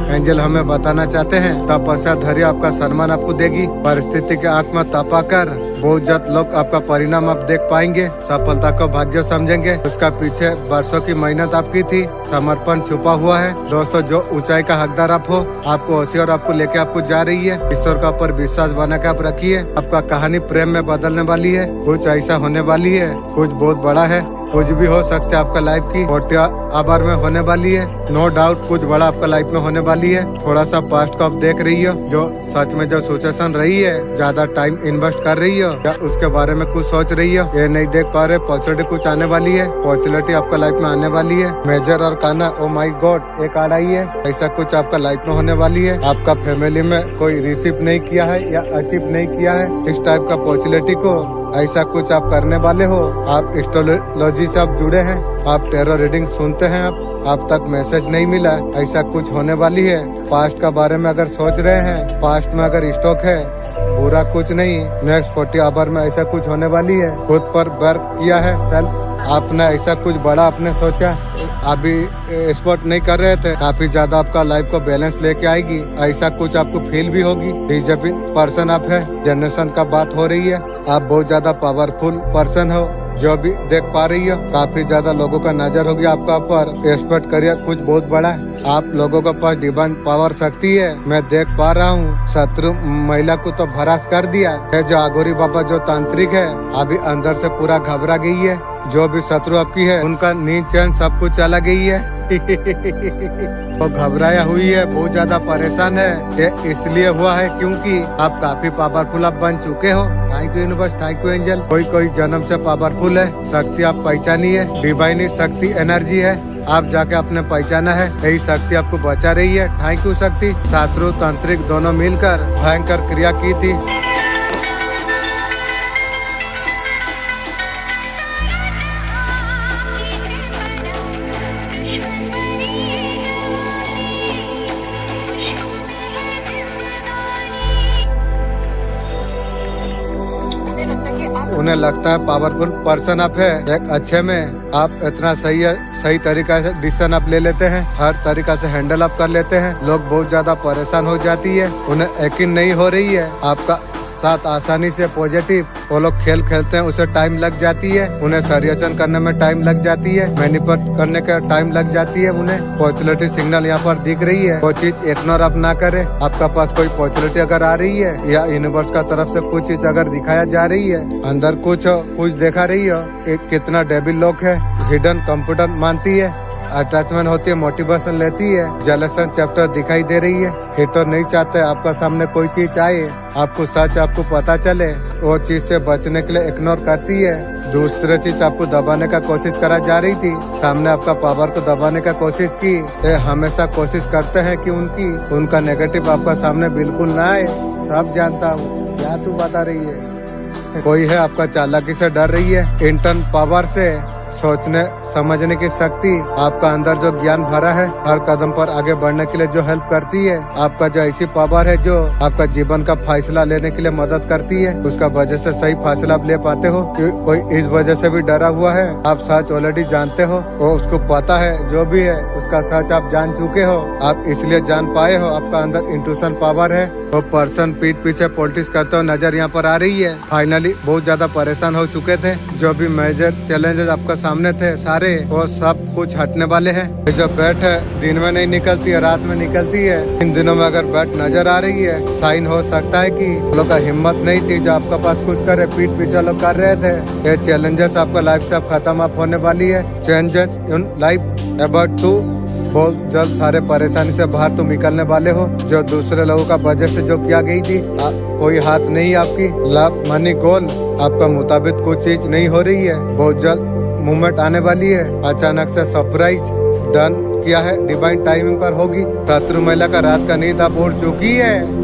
एंजल हमें बताना चाहते हैं, तपस्या धैर्य आपका सम्मान आपको देगी। परिस्थिति के आंख में तपाकर बहुत जल्द लोग आपका परिणाम आप देख पाएंगे, सफलता को भाग्य समझेंगे। उसका पीछे वर्षों की मेहनत आपकी थी, समर्पण छुपा हुआ है। दोस्तों, जो ऊंचाई का हकदार आप हो, आपको हंसी और आपको लेके आपको जा रही है। ईश्वर का ऊपर विश्वास बना के आप रखिए। आपका कहानी प्रेम में बदलने वाली है, कुछ ऐसा होने वाली है, कुछ बहुत बड़ा है, कुछ भी हो सकता है आपका लाइफ की 40 आवर में होने वाली है। नो डाउट कुछ बड़ा आपका लाइफ में होने वाली है। थोड़ा सा पास्ट को आप देख रही हो, जो सच में जो सिचुएशन रही है, ज्यादा टाइम इन्वेस्ट कर रही हो या उसके बारे में कुछ सोच रही हो, ये नहीं देख पा रहे। पॉजिटिविटी कुछ आने वाली है, पॉजिटिविटी आपका लाइफ में आने वाली है। मेजर और काना, ओ माय गॉड, एक आड़ आई है। ऐसा कुछ आपका लाइफ में होने वाली है। आपका फैमिली में कोई रिसीव नहीं किया है या अचीव नहीं किया है इस टाइप का पॉजिटिविटी को, ऐसा कुछ आप करने वाले हो। आप एस्ट्रोलॉजी से आप जुड़े हैं, आप टैरो रीडिंग सुनते हैं, आप तक मैसेज नहीं मिला, ऐसा कुछ होने वाली है। पास्ट का बारे में अगर सोच रहे हैं, पास्ट में अगर स्टॉक है, बुरा कुछ नहीं, नेक्स्ट 40 आवर में ऐसा कुछ होने वाली है। खुद पर वर्क किया है सेल्फ, आपने ऐसा कुछ बड़ा आपने सोचा, अभी स्पोर्ट नहीं कर रहे थे, काफी ज्यादा आपका लाइफ को बैलेंस लेके आएगी, ऐसा कुछ आपको फील भी होगी। डीजेपी पर्सन आप है, जनरेशन का बात हो रही है, आप बहुत ज्यादा पावरफुल पर्सन हो। जो भी देख पा रही हो, काफी ज्यादा लोगों का नजर होगी आपका ऊपर। एक्सपेक्ट करिए कुछ बहुत बड़ा है। आप लोगों के पास डिवाइन पावर शक्ति है, मैं देख पा रहा हूँ। शत्रु महिला को तो भरास कर दिया है। जो आगोरी बाबा जो तांत्रिक है, अभी अंदर से पूरा घबरा गई है। जो भी शत्रु आपकी है, उनका नींद चैन सब कुछ चला गई है। वो घबराया हुई है, बहुत ज्यादा परेशान है। ये इसलिए हुआ है क्योंकि आप काफी पावरफुल आप बन चुके हो। Thank you universe, thank you angel. कोई जन्म से पावरफुल है, शक्ति आप पहचानिए। डिवाइन शक्ति एनर्जी है, आप जाके आपने पहचाना है, यही शक्ति आपको बचा रही है। थैंक यू शक्ति। शत्रु तांत्रिक दोनों मिलकर भयंकर क्रिया की थी। उन्हें लगता है पावरफुल पर्सन आप है, एक अच्छे में आप इतना सही तरीका से डिसीजन आप ले लेते हैं, हर तरीका से हैंडल आप कर लेते हैं। लोग बहुत ज्यादा परेशान हो जाती है, उन्हें यकीन नहीं हो रही है आपका साथ आसानी से पॉजिटिव। वो लोग खेल खेलते हैं, उसे टाइम लग जाती है, उन्हें सर्वेक्षण करने में टाइम लग जाती है, मैनिपुलेट करने का टाइम लग जाती है। उन्हें पॉजिटिविटी सिग्नल यहाँ पर दिख रही है, वो चीज इग्नोर आप ना करे। आपका पास कोई पॉजिटिविटी अगर आ रही है या यूनिवर्स का तरफ से कुछ चीज अगर दिखाया जा रही है, अंदर कुछ देखा रही हो, कितना डेबिल लोग है, हिडन कंप्यूटर मानती है, अटैचमेंट होती है, मोटिवेशन लेती है, जेलसन चैप्टर दिखाई दे रही है। हिटर नहीं चाहते आपका सामने कोई चीज आए, आपको सच आपको पता चले, वो चीज से बचने के लिए इग्नोर करती है। दूसरी चीज आपको दबाने का कोशिश करा जा रही थी, सामने आपका पावर को दबाने का कोशिश की। हमेशा कोशिश करते हैं कि उनका नेगेटिव आपका सामने बिल्कुल ना आए। सब जानता हूँ, क्या तू बता रही है। कोई है आपका चालाकी से डर रही है, इंटर्न पावर से, सोचने समझने की शक्ति, आपका अंदर जो ज्ञान भरा है, हर कदम पर आगे बढ़ने के लिए जो हेल्प करती है, आपका जो ऐसी पावर है जो आपका जीवन का फैसला लेने के लिए मदद करती है, उसका वजह से सही फैसला आप ले पाते हो। कोई इस वजह से भी डरा हुआ है, आप सच ऑलरेडी जानते हो, वो उसको पता है, जो भी है उसका सच आप जान चुके हो, आप इसलिए जान पाए हो। आपका अंदर इंट्यूशन पावर है। वो पर्सन पीठ पीछे पॉलिटिक्स करते हुए नजर यहाँ पर आ रही है। फाइनली बहुत ज्यादा परेशान हो चुके थे, जो भी मेजर चैलेंजेस आपका सामने थे सारे वो सब कुछ हटने वाले हैं। जो बैट है दिन में नहीं निकलती है, रात में निकलती है। इन दिनों में अगर बैट नजर आ रही है, साइन हो सकता है कि लोग का हिम्मत नहीं थी जो आपका पास कुछ करे, पीठ पीछे लोग कर रहे थे। ये चैलेंजेस आपका लाइफ से खत्म आप होने वाली है। Changes in life about to, बहुत जल्द सारे परेशानी से बाहर तुम निकलने वाले हो। जो दूसरे लोगों का वजह से जो किया गई थी, कोई हाथ नहीं आपकी। लव मनी गोल आपका मुताबिक कुछ चीज नहीं हो रही है, बहुत जल्द मूवमेंट आने वाली है। अचानक से सरप्राइज डन किया है, डिवाइन टाइमिंग पर होगी। शत्रु महिला का रात का नींद आप उड़ चुकी है।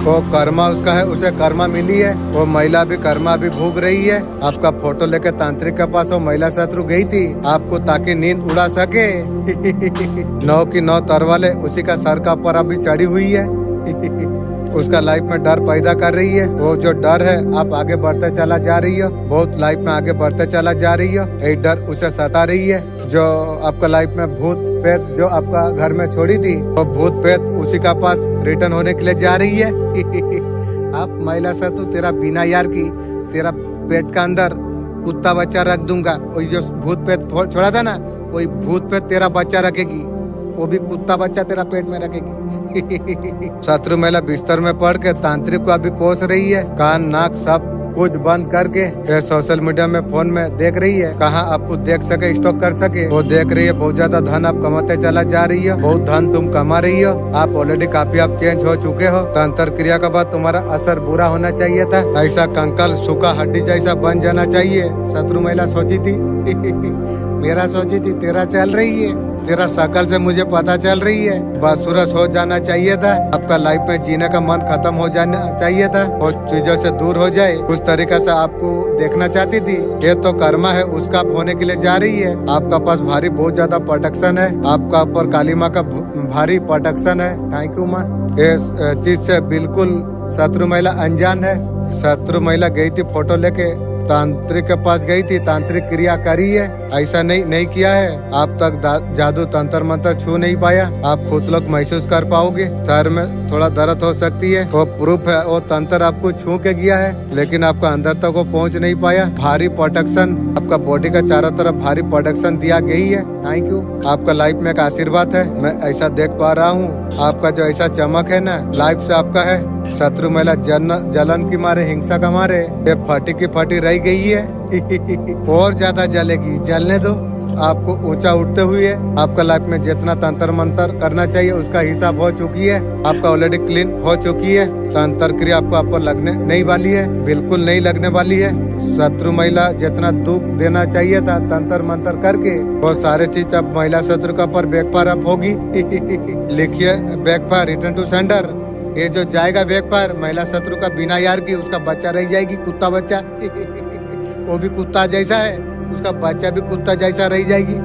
वो कर्मा उसका है, उसे कर्मा मिली है। वो महिला भी कर्मा भी भूग रही है। आपका फोटो लेके तांत्रिक के पास वो महिला शत्रु गई थी आपको, ताकि नींद उड़ा सके। 9 की 9 तरवाले उसी का सर का ऊपर अभी चढ़ी हुई है। उसका लाइफ में डर पैदा कर रही है। वो जो डर है, आप आगे बढ़ते चला जा रही हो, बहुत लाइफ में आगे बढ़ते चला जा रही हो। एक डर उसे सता रही है। जो आपका लाइफ में भूत प्रेत जो आपका घर में छोड़ी थी, वो भूत प्रेत उसी का पास रिटर्न होने के लिए जा रही है। आप महिला शत्रु तेरा बिना यार की तेरा पेट का अंदर कुत्ता बच्चा रख दूंगा। वही जो भूत पेट छोड़ा था ना, वही भूत पेट तेरा बच्चा रखेगी, वो भी कुत्ता बच्चा तेरा पेट में रखेगी। शत्रु महिला बिस्तर में पड़ के तांत्रिक को अभी कोस रही है, कान नाक सब कुछ बंद करके ये सोशल मीडिया में फोन में देख रही है, कहाँ आपको देख सके स्टॉक कर सके वो देख रही है। बहुत ज्यादा धन आप कमाते चला जा रही है, बहुत धन तुम कमा रही हो। आप ऑलरेडी काफी आप चेंज हो चुके हो। तंत्र क्रिया के बाद तुम्हारा असर बुरा होना चाहिए था, ऐसा कंकाल सूखा हड्डी जैसा बन जाना चाहिए। शत्रु महिला सोची थी मेरा सोची थी, तेरा चल रही है, तेरा शकल से मुझे पता चल रही है। बदसूरत हो जाना चाहिए था, आपका लाइफ में जीने का मन खत्म हो जाना चाहिए था, वो चीजों से दूर हो जाए। उस तरीके से आपको देखना चाहती थी। ये तो कर्मा है, उसका आप होने के लिए जा रही है। आपका पास भारी बहुत ज्यादा प्रोटेक्शन है, आपका ऊपर काली माँ का भारी प्रोटेक्शन है। थैंक यू माँ। इस चीज से बिल्कुल शत्रु महिला अनजान है। शत्रु महिला गई थी फोटो लेके, तांत्रिक के पास गई थी, तांत्रिक क्रिया करी है, ऐसा नहीं किया है। आप तक जादू तंत्र मंत्र छू नहीं पाया, आप खुद लोग महसूस कर पाओगे। सर में थोड़ा दर्द हो सकती है, वो प्रूफ है, वो तंत्र आपको छू के गया है, लेकिन आपका अंदर तक वो पहुंच नहीं पाया। भारी प्रोटेक्शन, आपका बॉडी का चारों तरफ भारी प्रोटेक्शन दिया गई है। Thank you. आपका लाइफ में एक आशीर्वाद है, मैं ऐसा देख पा रहा हूँ। आपका जो ऐसा चमक है ना, लाइफ से आपका है। शत्रु महिला जलन की मारे, हिंसा का मारे ये फटी की फटी रह गई है। और ज्यादा जलेगी, जलने दो। आपको ऊंचा उठते हुए आपका लाइफ में जितना तंत्र मंत्र करना चाहिए उसका हिसाब हो चुकी है। आपका ऑलरेडी क्लीन हो चुकी है। तंत्र क्रिया आपको आप पर लगने नहीं वाली है, बिल्कुल नहीं लगने वाली है। शत्रु महिला जितना दुख देना चाहिए था तंत्र मंत्र करके, वो सारे चीज अब महिला शत्रु का पर बैकफायर अप होगी। लिखिए बैकफायर, रिटर्न टू सेंडर। ये जो जाएगा बैकफायर, महिला शत्रु का बिना यार की उसका बच्चा रह जाएगी, कुत्ता बच्चा। वो भी कुत्ता जैसा है, उसका बच्चा भी कुत्ता जैसा रह जाएगी।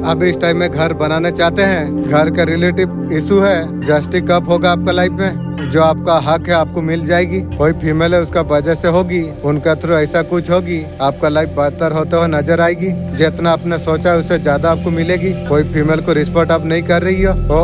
अब इस टाइम में घर बनाना चाहते हैं, घर का रिलेटिव इशू है, जस्टिस कब होगा आपका लाइफ में, जो आपका हक है आपको मिल जाएगी। कोई फीमेल है उसका वजह से होगी, उनका थ्रू ऐसा कुछ होगी, आपका लाइफ बेहतर होते हुए नजर आएगी। जितना आपने सोचा उससे ज्यादा आपको मिलेगी। कोई फीमेल को रिस्पेक्ट आप नहीं कर रही हो, तो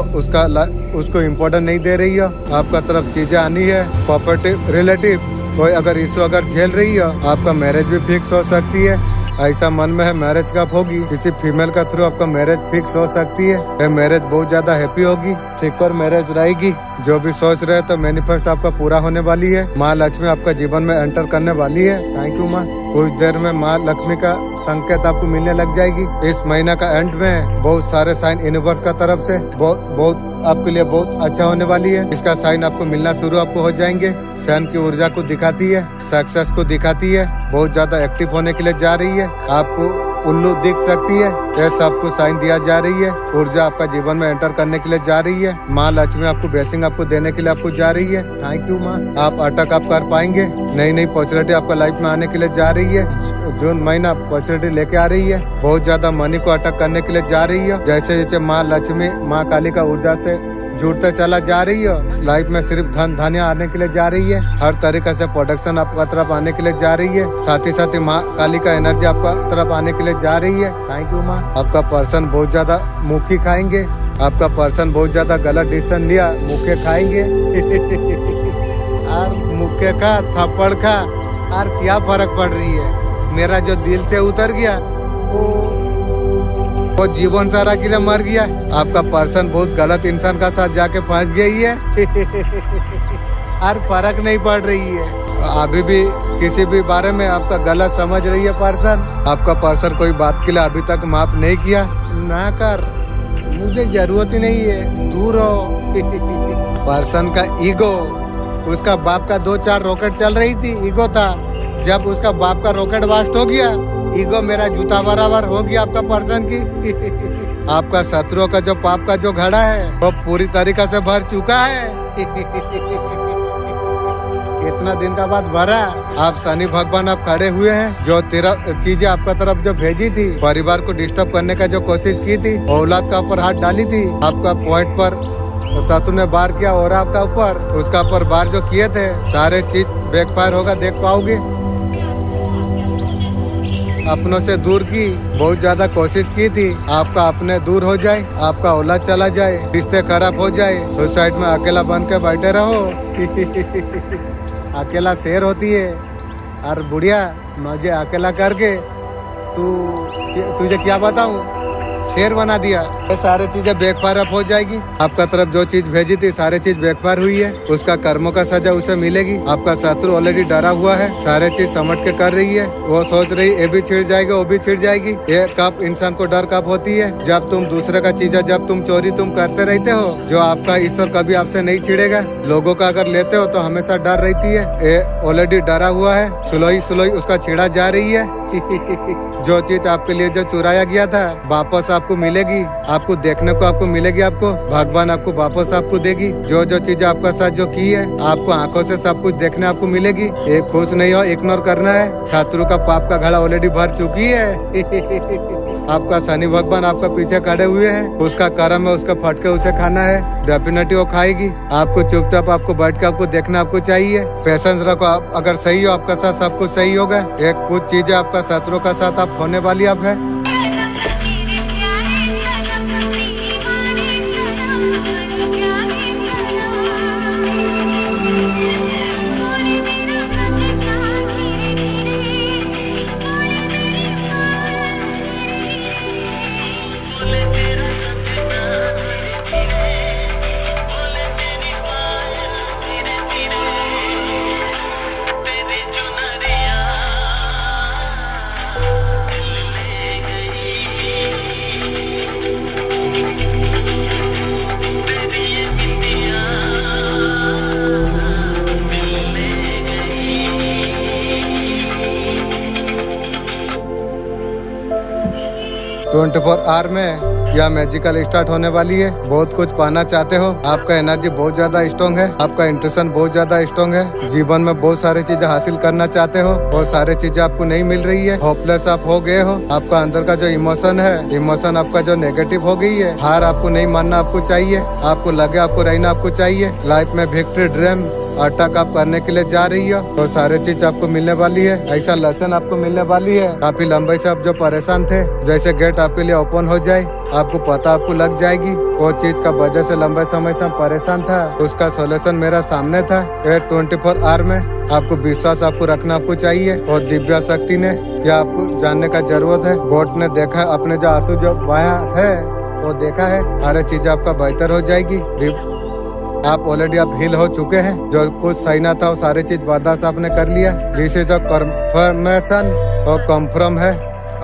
उसको इम्पोर्टेंट नहीं दे रही हो, आपका तरफ चीजें आनी है। प्रॉपर्टी रिलेटिव कोई अगर इशू अगर झेल रही हो, आपका मैरिज भी फिक्स हो सकती है। ऐसा मन में है मैरिज कब होगी, किसी फीमेल का थ्रू आपका मैरिज फिक्स हो सकती है। मैरिज बहुत ज्यादा हैप्पी होगी, सिक्योर मैरिज रहेगी। जो भी सोच रहे हैं तो मैनिफेस्ट आपका पूरा होने वाली है। माँ लक्ष्मी आपका जीवन में एंटर करने वाली है। थैंक यू माँ। कुछ देर में माँ लक्ष्मी का संकेत आपको मिलने लग जाएगी। इस महीना का एंड में बहुत सारे साइन यूनिवर्स का तरफ से बहुत आपके लिए बहुत अच्छा होने वाली है। इसका साइन आपको मिलना शुरू आपको हो जाएंगे। सन की ऊर्जा को दिखाती है, सक्सेस को दिखाती है, बहुत ज्यादा एक्टिव होने के लिए जा रही है। आपको उल्लू दिख सकती है, ये सबको साइन दिया जा रही है। ऊर्जा आपका जीवन में एंटर करने के लिए जा रही है। माँ लक्ष्मी आपको ब्लेसिंग आपको देने के लिए आपको जा रही है। थैंक यू माँ। आप अटक आप कर पाएंगे। नई नई अपॉर्चुनिटी आपका लाइफ में आने के लिए जा रही है। जून महीना अपॉर्चुनिटी लेके आ रही है, बहुत ज्यादा मनी को अटक करने के लिए जा रही है। जैसे जैसे माँ लक्ष्मी माँ काली का ऊर्जा से जुड़ते चला जा रही है, लाइफ में सिर्फ धन धान्य आने के लिए जा रही है। हर तरीके से प्रोडक्शन आपका तरफ आने के लिए जा रही है। साथ ही माँ काली का एनर्जी आपका तरफ आने के लिए जा रही है। थैंक यू माँ। आपका पर्सन बहुत ज्यादा मुखी खाएंगे, आपका पर्सन बहुत ज्यादा गलत डिसीजन लिया, मुखे खाएंगे। और मुखे खा थप्पड़ खा, और क्या फर्क पड़ रही है। मेरा जो दिल से उतर गया वो जीवन सारा के लिए मर गया। आपका पर्सन बहुत गलत इंसान का साथ जाके फंस गई है। और फर्क नहीं पड़ रही है। अभी भी किसी भी बारे में आपका गलत समझ रही है पर्सन। आपका पर्सन कोई बात के लिए अभी तक माफ नहीं किया। ना कर, मुझे जरूरत ही नहीं है, दूर हो। पर्सन का ईगो, उसका बाप का 2-4 रॉकेट चल रही थी, ईगो था। जब उसका बाप का रॉकेट बास्ट हो गया, ईगो मेरा जूता बराबर हो गया आपका पर्सन की। आपका शत्रुओं का जो पाप का जो घड़ा है वो पूरी तरीके से भर चुका है। इतना दिन का बाद भरा। आप शनि भगवान आप खड़े हुए हैं, जो तेरा चीजें आपका तरफ जो भेजी थी, परिवार को डिस्टर्ब करने का जो कोशिश की थी, औलाद का ऊपर हाथ डाली थी, आपका पॉइंट पर शत्रु ने वार किया और आपका ऊपर, उसका ऊपर वार जो किए थे, सारे चीज बैकफायर होगा, देख पाओगे। अपनों से दूर की बहुत ज्यादा कोशिश की थी, आपका अपने दूर हो जाए, आपका औलाद चला जाए, रिश्ते खराब हो जाए, तो साइड में अकेला बन के बैठे रहो। अकेला शेर होती है, और बुढ़िया मुझे अकेला करके तुझे क्या बताऊं, शेर बना दिया। ये सारी चीजें बैकफायर अप हो जाएगी। आपका तरफ जो चीज भेजी थी सारी चीज बैकफायर हुई है, उसका कर्मों का सजा उसे मिलेगी। आपका शत्रु ऑलरेडी डरा हुआ है, सारे चीज समझ के कर रही है, वो सोच रही ये भी छिड़ जाएगा, वो भी छिड़ जाएगी। ये कब इंसान को डर कब होती है, जब तुम दूसरे का चीज, जब तुम चोरी तुम करते रहते हो, जो आपका ईश्वर कभी आपसे नहीं छिड़ेगा। लोगों का अगर लेते हो तो हमेशा डर रहती है, ये ऑलरेडी डरा हुआ है, सुलोई सुलोई उसका छिड़ा जा रही है। जो चीज आपके लिए जो चुराया गया था वापस आपको मिलेगी, आपको देखने को आपको मिलेगी, आपको भगवान आपको वापस आपको देगी। जो चीज आपका साथ जो की है, आपको आंखों से सब कुछ देखने आपको मिलेगी। एक खुश नहीं हो, इग्नोर करना है। शत्रु का पाप का घड़ा ऑलरेडी भर चुकी है। आपका शनि भगवान आपका पीछे खड़े हुए हैं, उसका कर्म है, उसका फटके उसे खाना है, डेफिनेटली वो खाएगी। आपको चुपचाप आपको बैठ के आपको देखना आपको चाहिए, पेशेंस रखो। आप अगर सही हो, आपका साथ सब कुछ सही होगा। एक कुछ चीजें आपका शत्रु का साथ आप होने वाली आप है। ट्वेंटी 24 आवर में यह मैजिकल स्टार्ट होने वाली है। बहुत कुछ पाना चाहते हो, आपका एनर्जी बहुत ज्यादा स्ट्रॉन्ग है, आपका इंट्यूशन बहुत ज्यादा स्ट्रॉन्ग है। जीवन में बहुत सारी चीजें हासिल करना चाहते हो, बहुत सारी चीजें आपको नहीं मिल रही है, होपलेस आप हो गए हो। आपका अंदर का जो इमोशन है, इमोशन आपका जो नेगेटिव हो गई है, हार आपको नहीं मानना आपको चाहिए, आपको लगे आपको रहना आपको चाहिए। लाइफ में विक्ट्री ड्रीम अटैक आप करने के लिए जा रही हो, तो सारे चीज आपको मिलने वाली है। ऐसा लेसन आपको मिलने वाली है। काफी लंबे से आप जो परेशान थे, जैसे गेट आपके लिए ओपन हो जाए, आपको पता आपको लग जाएगी कोई चीज का वजह से लंबे समय से परेशान था, उसका सोल्यूशन मेरा सामने था। 24 आवर में आपको विश्वास आपको रखना आपको चाहिए, और दिव्य शक्ति ने क्या आपको जानने का जरूरत है। गॉड ने देखा, अपने जो आंसू जो बहाया है वो देखा है, सारे चीज आपका बेहतर हो जाएगी। आप ऑलरेडी आप हील हो चुके हैं, जो कुछ सही ना था वो सारी चीज बर्दाश्त आपने कर लिया। दिस इज अ कंफर्मेशन और कंफर्म है।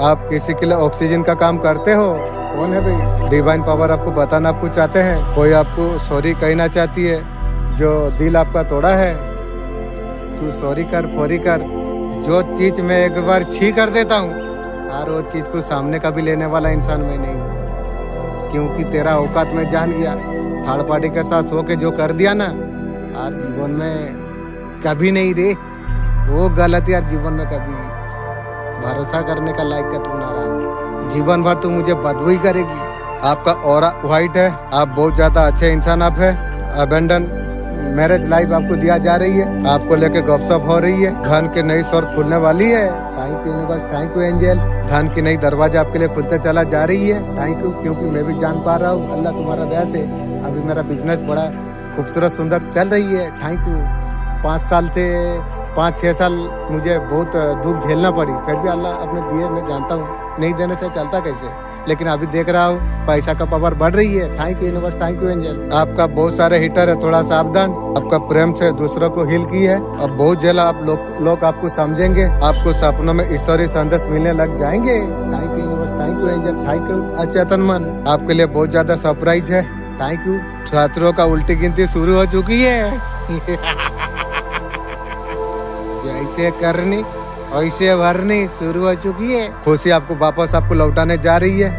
आप किसी के लिए ऑक्सीजन का काम करते हो, कौन है भाई? डिवाइन पावर आपको बताना आपको चाहते हैं, कोई आपको सॉरी कहना चाहती है, जो दिल आपका तोड़ा है, तू सॉरी कर, फोरी कर। जो चीज मैं एक बार छी कर देता हूँ, और वो चीज को सामने का भी लेने वाला इंसान मैं नहीं हूँ, क्योंकि तेरा औकात में जान गया। थर्ड पार्टी के साथ हो के जो कर दिया ना, यार जीवन में कभी नहीं रे, वो गलत यार जीवन में कभी भरोसा करने का लायक का तू ना रहा। जीवन भर तू मुझे बदबू ही करेगी। आपका ऑरा व्हाइट है, आप बहुत ज्यादा अच्छे इंसान आप है। अबेंडन मैरिज लाइफ आपको दिया जा रही है, आपको लेके गपशप हो रही है, धन की नई स्वर्ग खुलने वाली है। Thank you universe, thank you angel. धन की नई दरवाजा आपके लिए खुलते चला जा रही है। थैंक यू, क्योंकि मैं भी जान पा रहा हूँ अल्लाह तुम्हारा दया से अभी मेरा बिजनेस बड़ा खूबसूरत सुंदर चल रही है। Thank you. 5-6 साल मुझे बहुत दुख झेलना पड़ी, फिर भी अल्लाह अपने दिए मैं जानता हूँ, नहीं देने से चलता कैसे, लेकिन अभी देख रहा हूँ पैसा का पावर बढ़ रही है। Thank you universe, thank you angel. आपका बहुत सारे हिटर है, थोड़ा सावधान। आपका प्रेम से दूसरों को हिल की है, अब बहुत जल्द आप लोग आपको समझेंगे, आपको सपनों में ईश्वरीय संदेश मिलने लग जाएंगे। Thank you universe, thank you angel, thank you अचेतन मन। आपके लिए बहुत ज्यादा सरप्राइज है। Thank you. छात्रों का उल्टी गिनती शुरू हो चुकी है। जैसे करनी ऐसे भरनी शुरू हो चुकी है। खुशी आपको वापस आपको लौटाने जा रही है।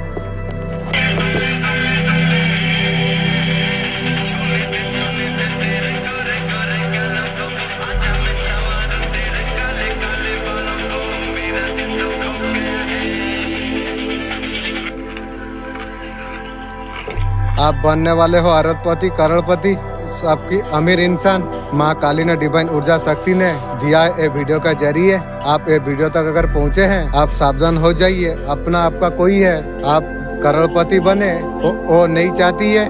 आप बनने वाले हो अरबपति करोड़पति, सबकी अमीर इंसान। माँ काली ने डिवाइन ऊर्जा शक्ति ने दिया है ये वीडियो का जरिए। आप ये वीडियो तक अगर पहुँचे हैं, आप सावधान हो जाइए। अपना आपका कोई है, आप करोड़पति बने वो नहीं चाहती है।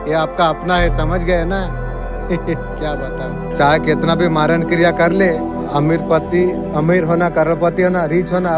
ये आपका अपना है, समझ गए ना। क्या बताऊं, चाहे कितना भी मारण क्रिया कर ले, अमीर होना, करोड़पति होना, रिच होना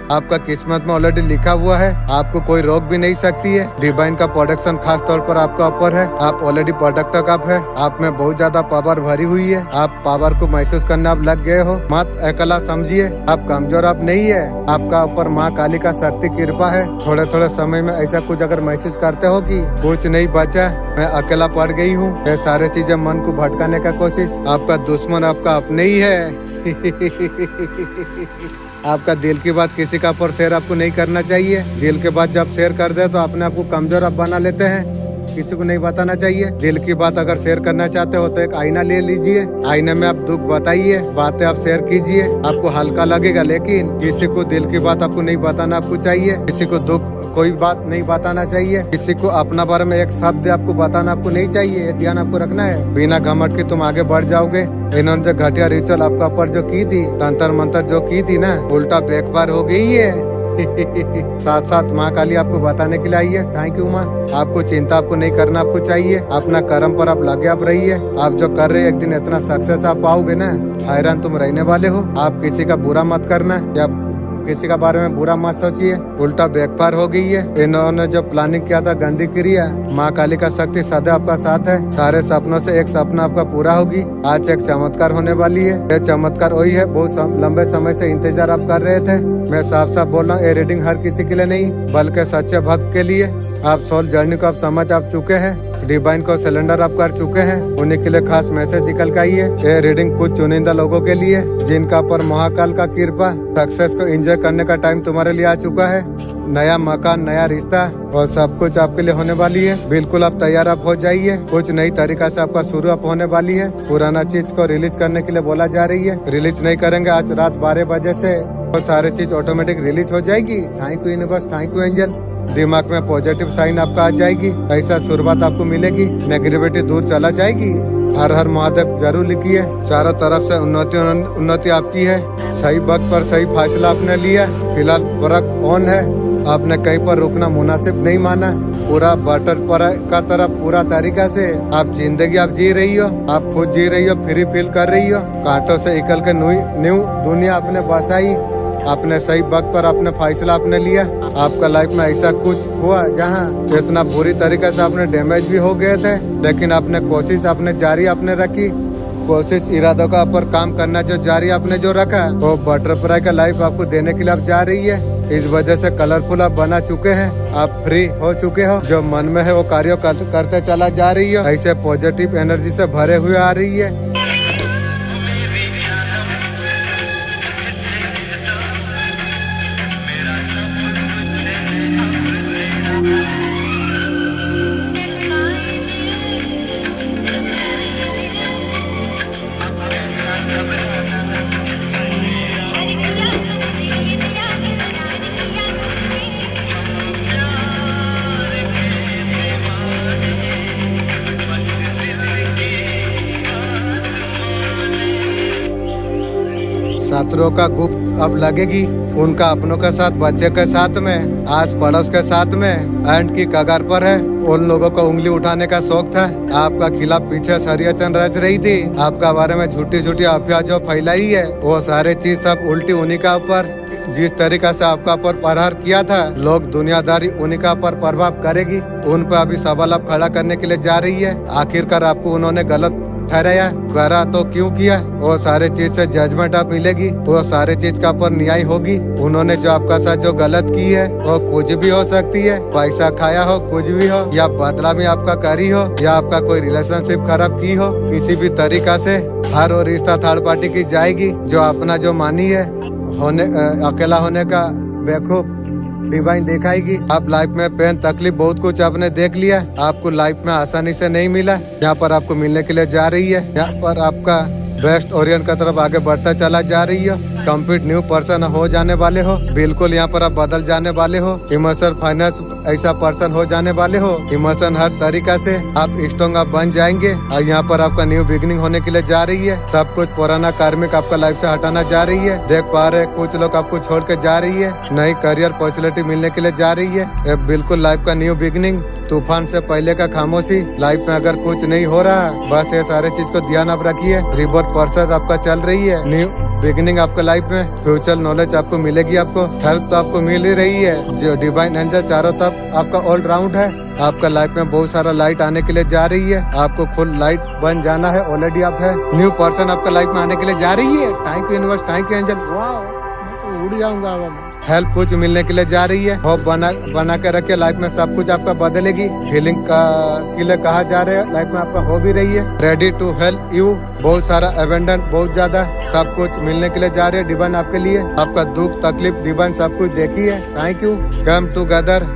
आपका किस्मत में ऑलरेडी लिखा हुआ है। आपको कोई रोक भी नहीं सकती है। डिवाइन का प्रोडक्शन खास तौर पर आपका ऊपर है। आप ऑलरेडी प्रोडक्टर का है। आप में बहुत ज्यादा पावर भरी हुई है। आप पावर को महसूस करने आप लग गए हो। मत अकेला समझिए, आप कमजोर आप नहीं है। आपका ऊपर माँ काली का शक्ति कृपा है। थोड़े थोड़े समय में ऐसा कुछ अगर महसूस करते हो कि कुछ नहीं बचा, मैं अकेला पड़ गई हूँ, ये सारे चीजें मन को भटकाने का कोशिश, आपका दुश्मन आपका अपने ही है। आपका दिल की बात किसी का ऊपर शेयर आपको नहीं करना चाहिए। दिल के बात जब शेयर कर दे तो अपने आप को कमजोर आप बना लेते हैं। किसी को नहीं बताना चाहिए। दिल की बात अगर शेयर करना चाहते हो तो एक आईना ले लीजिए। आईने में आप दुख बताइए, बातें आप शेयर कीजिए, आपको हल्का लगेगा। लेकिन किसी को दिल की बात आपको नहीं बताना आपको चाहिए। किसी को दुख कोई बात नहीं बताना चाहिए। किसी को अपना बारे में एक शब्द आपको बताना आपको नहीं चाहिए। ध्यान आपको रखना है। बिना घमंड के तुम आगे बढ़ जाओगे। इन्होंने जो घटिया रिचुअल आपका ऊपर जो की थी, तंत्र मंत्र जो की थी ना, उल्टा बेकार हो गई है। साथ साथ माँ काली आपको बताने के लिए आई है। थैंक यू माँ। आपको चिंता आपको नहीं करना आपको चाहिए। अपना कर्म पर आप लगे आप रहिए। आप जो कर रहे हैं एक दिन इतना सक्सेस आप पाओगे ना, हैरान तुम रहने वाले हो। आप किसी का बुरा मत करना या किसी का बारे में बुरा मत सोचिए। उल्टा बेकार हो गई है। इन्होंने जो प्लानिंग किया था गंदी क्रिया, माँ काली का शक्ति सदा आपका साथ है। सारे सपनों से एक सपना आपका पूरा होगी। आज एक चमत्कार होने वाली है। ये चमत्कार वही है, बहुत लंबे समय से इंतजार आप कर रहे थे। मैं साफ साफ बोल रहा हूँ, ये रीडिंग हर किसी के लिए नहीं, बल्कि सच्चे भक्त के लिए। आप सोल जर्नी को आप समझ आप चुके हैं। डिवाइन को सिलेंडर आप कर चुके हैं। उन्हीं के लिए खास मैसेज निकल के आई है। ये रीडिंग कुछ चुनिंदा लोगों के लिए, जिनका पर महाकाल का कृपा, सक्सेस को एंजॉय करने का टाइम तुम्हारे लिए आ चुका है। नया मकान, नया रिश्ता और सब कुछ आपके लिए होने वाली है। बिल्कुल आप तैयार आप हो जाइए। कुछ नई तरीका से आपका शुरू आप होने वाली है। पुराना चीज को रिलीज करने के लिए बोला जा रही है। रिलीज नहीं करेंगे आज रात 12 बजे से, वो सारे चीज ऑटोमेटिक रिलीज हो जाएगी। Thank you universe, thank you angel. दिमाग में पॉजिटिव साइन आपका आ जाएगी। ऐसा शुरुआत आपको मिलेगी। नेगेटिविटी दूर चला जाएगी। हर हर महादेव जरूर लिखिए। चारों तरफ से उन्नति आपकी है। सही वक्त पर सही फैसला आपने लिया। फिलहाल फर्क ऑन है। आपने कहीं पर रुकना मुनासिब नहीं माना। पूरा बटर पर का तरफ पूरा तरीका से आप जिंदगी आप जी रही हो। आप खुद जी रही हो, फ्री फील कर रही हो। कांटों से निकल के न्यू दुनिया आपने बसाई। आपने सही वक्त पर अपने फैसला आपने लिया। आपका लाइफ में ऐसा कुछ हुआ जहाँ इतना बुरी तरीके से आपने डैमेज भी हो गए थे, लेकिन आपने कोशिश आपने जारी आपने रखी। कोशिश इरादों का ऊपर काम करना जो जारी आपने जो रखा, वो बटरफ्लाई का लाइफ आपको देने के लिए आप जा रही है। इस वजह से कलरफुल आप बना चुके हैं। आप फ्री हो चुके हो। जो मन में है वो कार्य करते चला जा रही हो। ऐसे पॉजिटिव एनर्जी से भरे हुए आ रही है। शत्रुओं का गुप्त अब लगेगी। उनका अपनों के साथ, बच्चे के साथ में, आस पड़ोस के साथ में एंड की कगार पर है। उन लोगों को उंगली उठाने का शौक था। आपका खिलाफ पीछे षड्यंत्र रच रही थी। आपका बारे में झूठी झूठी अफवाह जो फैलाई है, वो सारे चीज सब उल्टी उन्हीं का ऊपर, जिस तरीका से आपका पर प्रहार किया था, लोग दुनियादारी उन्हीं का पर प्रभाव करेगी। उन पर अभी सवाल आप खड़ा करने के लिए जा रही है। आखिरकार आपको उन्होंने गलत ठहराया, करा तो क्यों किया, वो सारे चीज से जजमेंट आप मिलेगी। वो सारे चीज का पर न्याय होगी। उन्होंने जो आपका साथ जो गलत की है वो कुछ भी हो सकती है। पैसा खाया हो, कुछ भी हो, या बदला में आपका करी हो, या आपका कोई रिलेशनशिप खराब की हो, किसी भी तरीका से हर वो रिश्ता थर्ड पार्टी की जाएगी। जो अपना जो मानी है होने अकेला होने का बेवकूफ डिवाइन दिखाएगी। आप लाइफ में पेन तकलीफ बहुत कुछ आपने देख लिया। आपको लाइफ में आसानी से नहीं मिला। यहाँ पर आपको मिलने के लिए जा रही है। यहाँ पर आपका बेस्ट ओरिएंट की तरफ आगे बढ़ता चला जा रही हो। कंप्लीट न्यू पर्सन हो जाने वाले हो। बिल्कुल यहाँ पर आप बदल जाने वाले हो। इमोशनल ऐसा पर्सन हो जाने वाले हो, इमोशन हर तरीका से आप स्ट्रॉन्ग आप बन जाएंगे। और यहाँ पर आपका न्यू बिगिनिंग होने के लिए जा रही है। सब कुछ पुराना कार्मिक आपका लाइफ से हटाना जा रही है। देख पा रहे कुछ लोग आपको छोड़ के जा रही है, नई करियर अपॉर्चुनिटी मिलने के लिए जा रही है। ये बिल्कुल लाइफ का न्यू बिगिनिंग, तूफान से पहले का खामोशी। लाइफ में अगर कुछ नहीं हो रहा, बस ये सारे चीज को ध्यान आप रखिए। रिबर्थ प्रोसेस आपका चल रही है, न्यू बिगिनिंग आपका लाइफ में। फ्यूचर नॉलेज आपको मिलेगी, आपको हेल्प तो आपको मिल ही रही है। जो डिवाइन एंजल चारों तरफ आपका ऑल राउंड है। आपका लाइफ में बहुत सारा लाइट आने के लिए जा रही है। आपको फुल लाइट बन जाना है, ऑलरेडी आप है। न्यू पर्सन आपका लाइफ में आने के लिए जा रही है। Thank you universe, thank you angel. वाह, मैं तो उड़ जाऊंगा। हेल्प कुछ मिलने के लिए जा रही है। होप बना के रखे, लाइफ में सब कुछ आपका बदलेगी। हीलिंग का के लिए कहा जा रहा है, लाइफ में आपका हो भी रही है। रेडी टू हेल्प यू, बहुत सारा अबेंडेंट, बहुत ज्यादा सब कुछ मिलने के लिए जा रहे हैं डिवाइन आपके लिए। आपका दुख तकलीफ डिवाइन सब कुछ देखी है। Thank you, come together.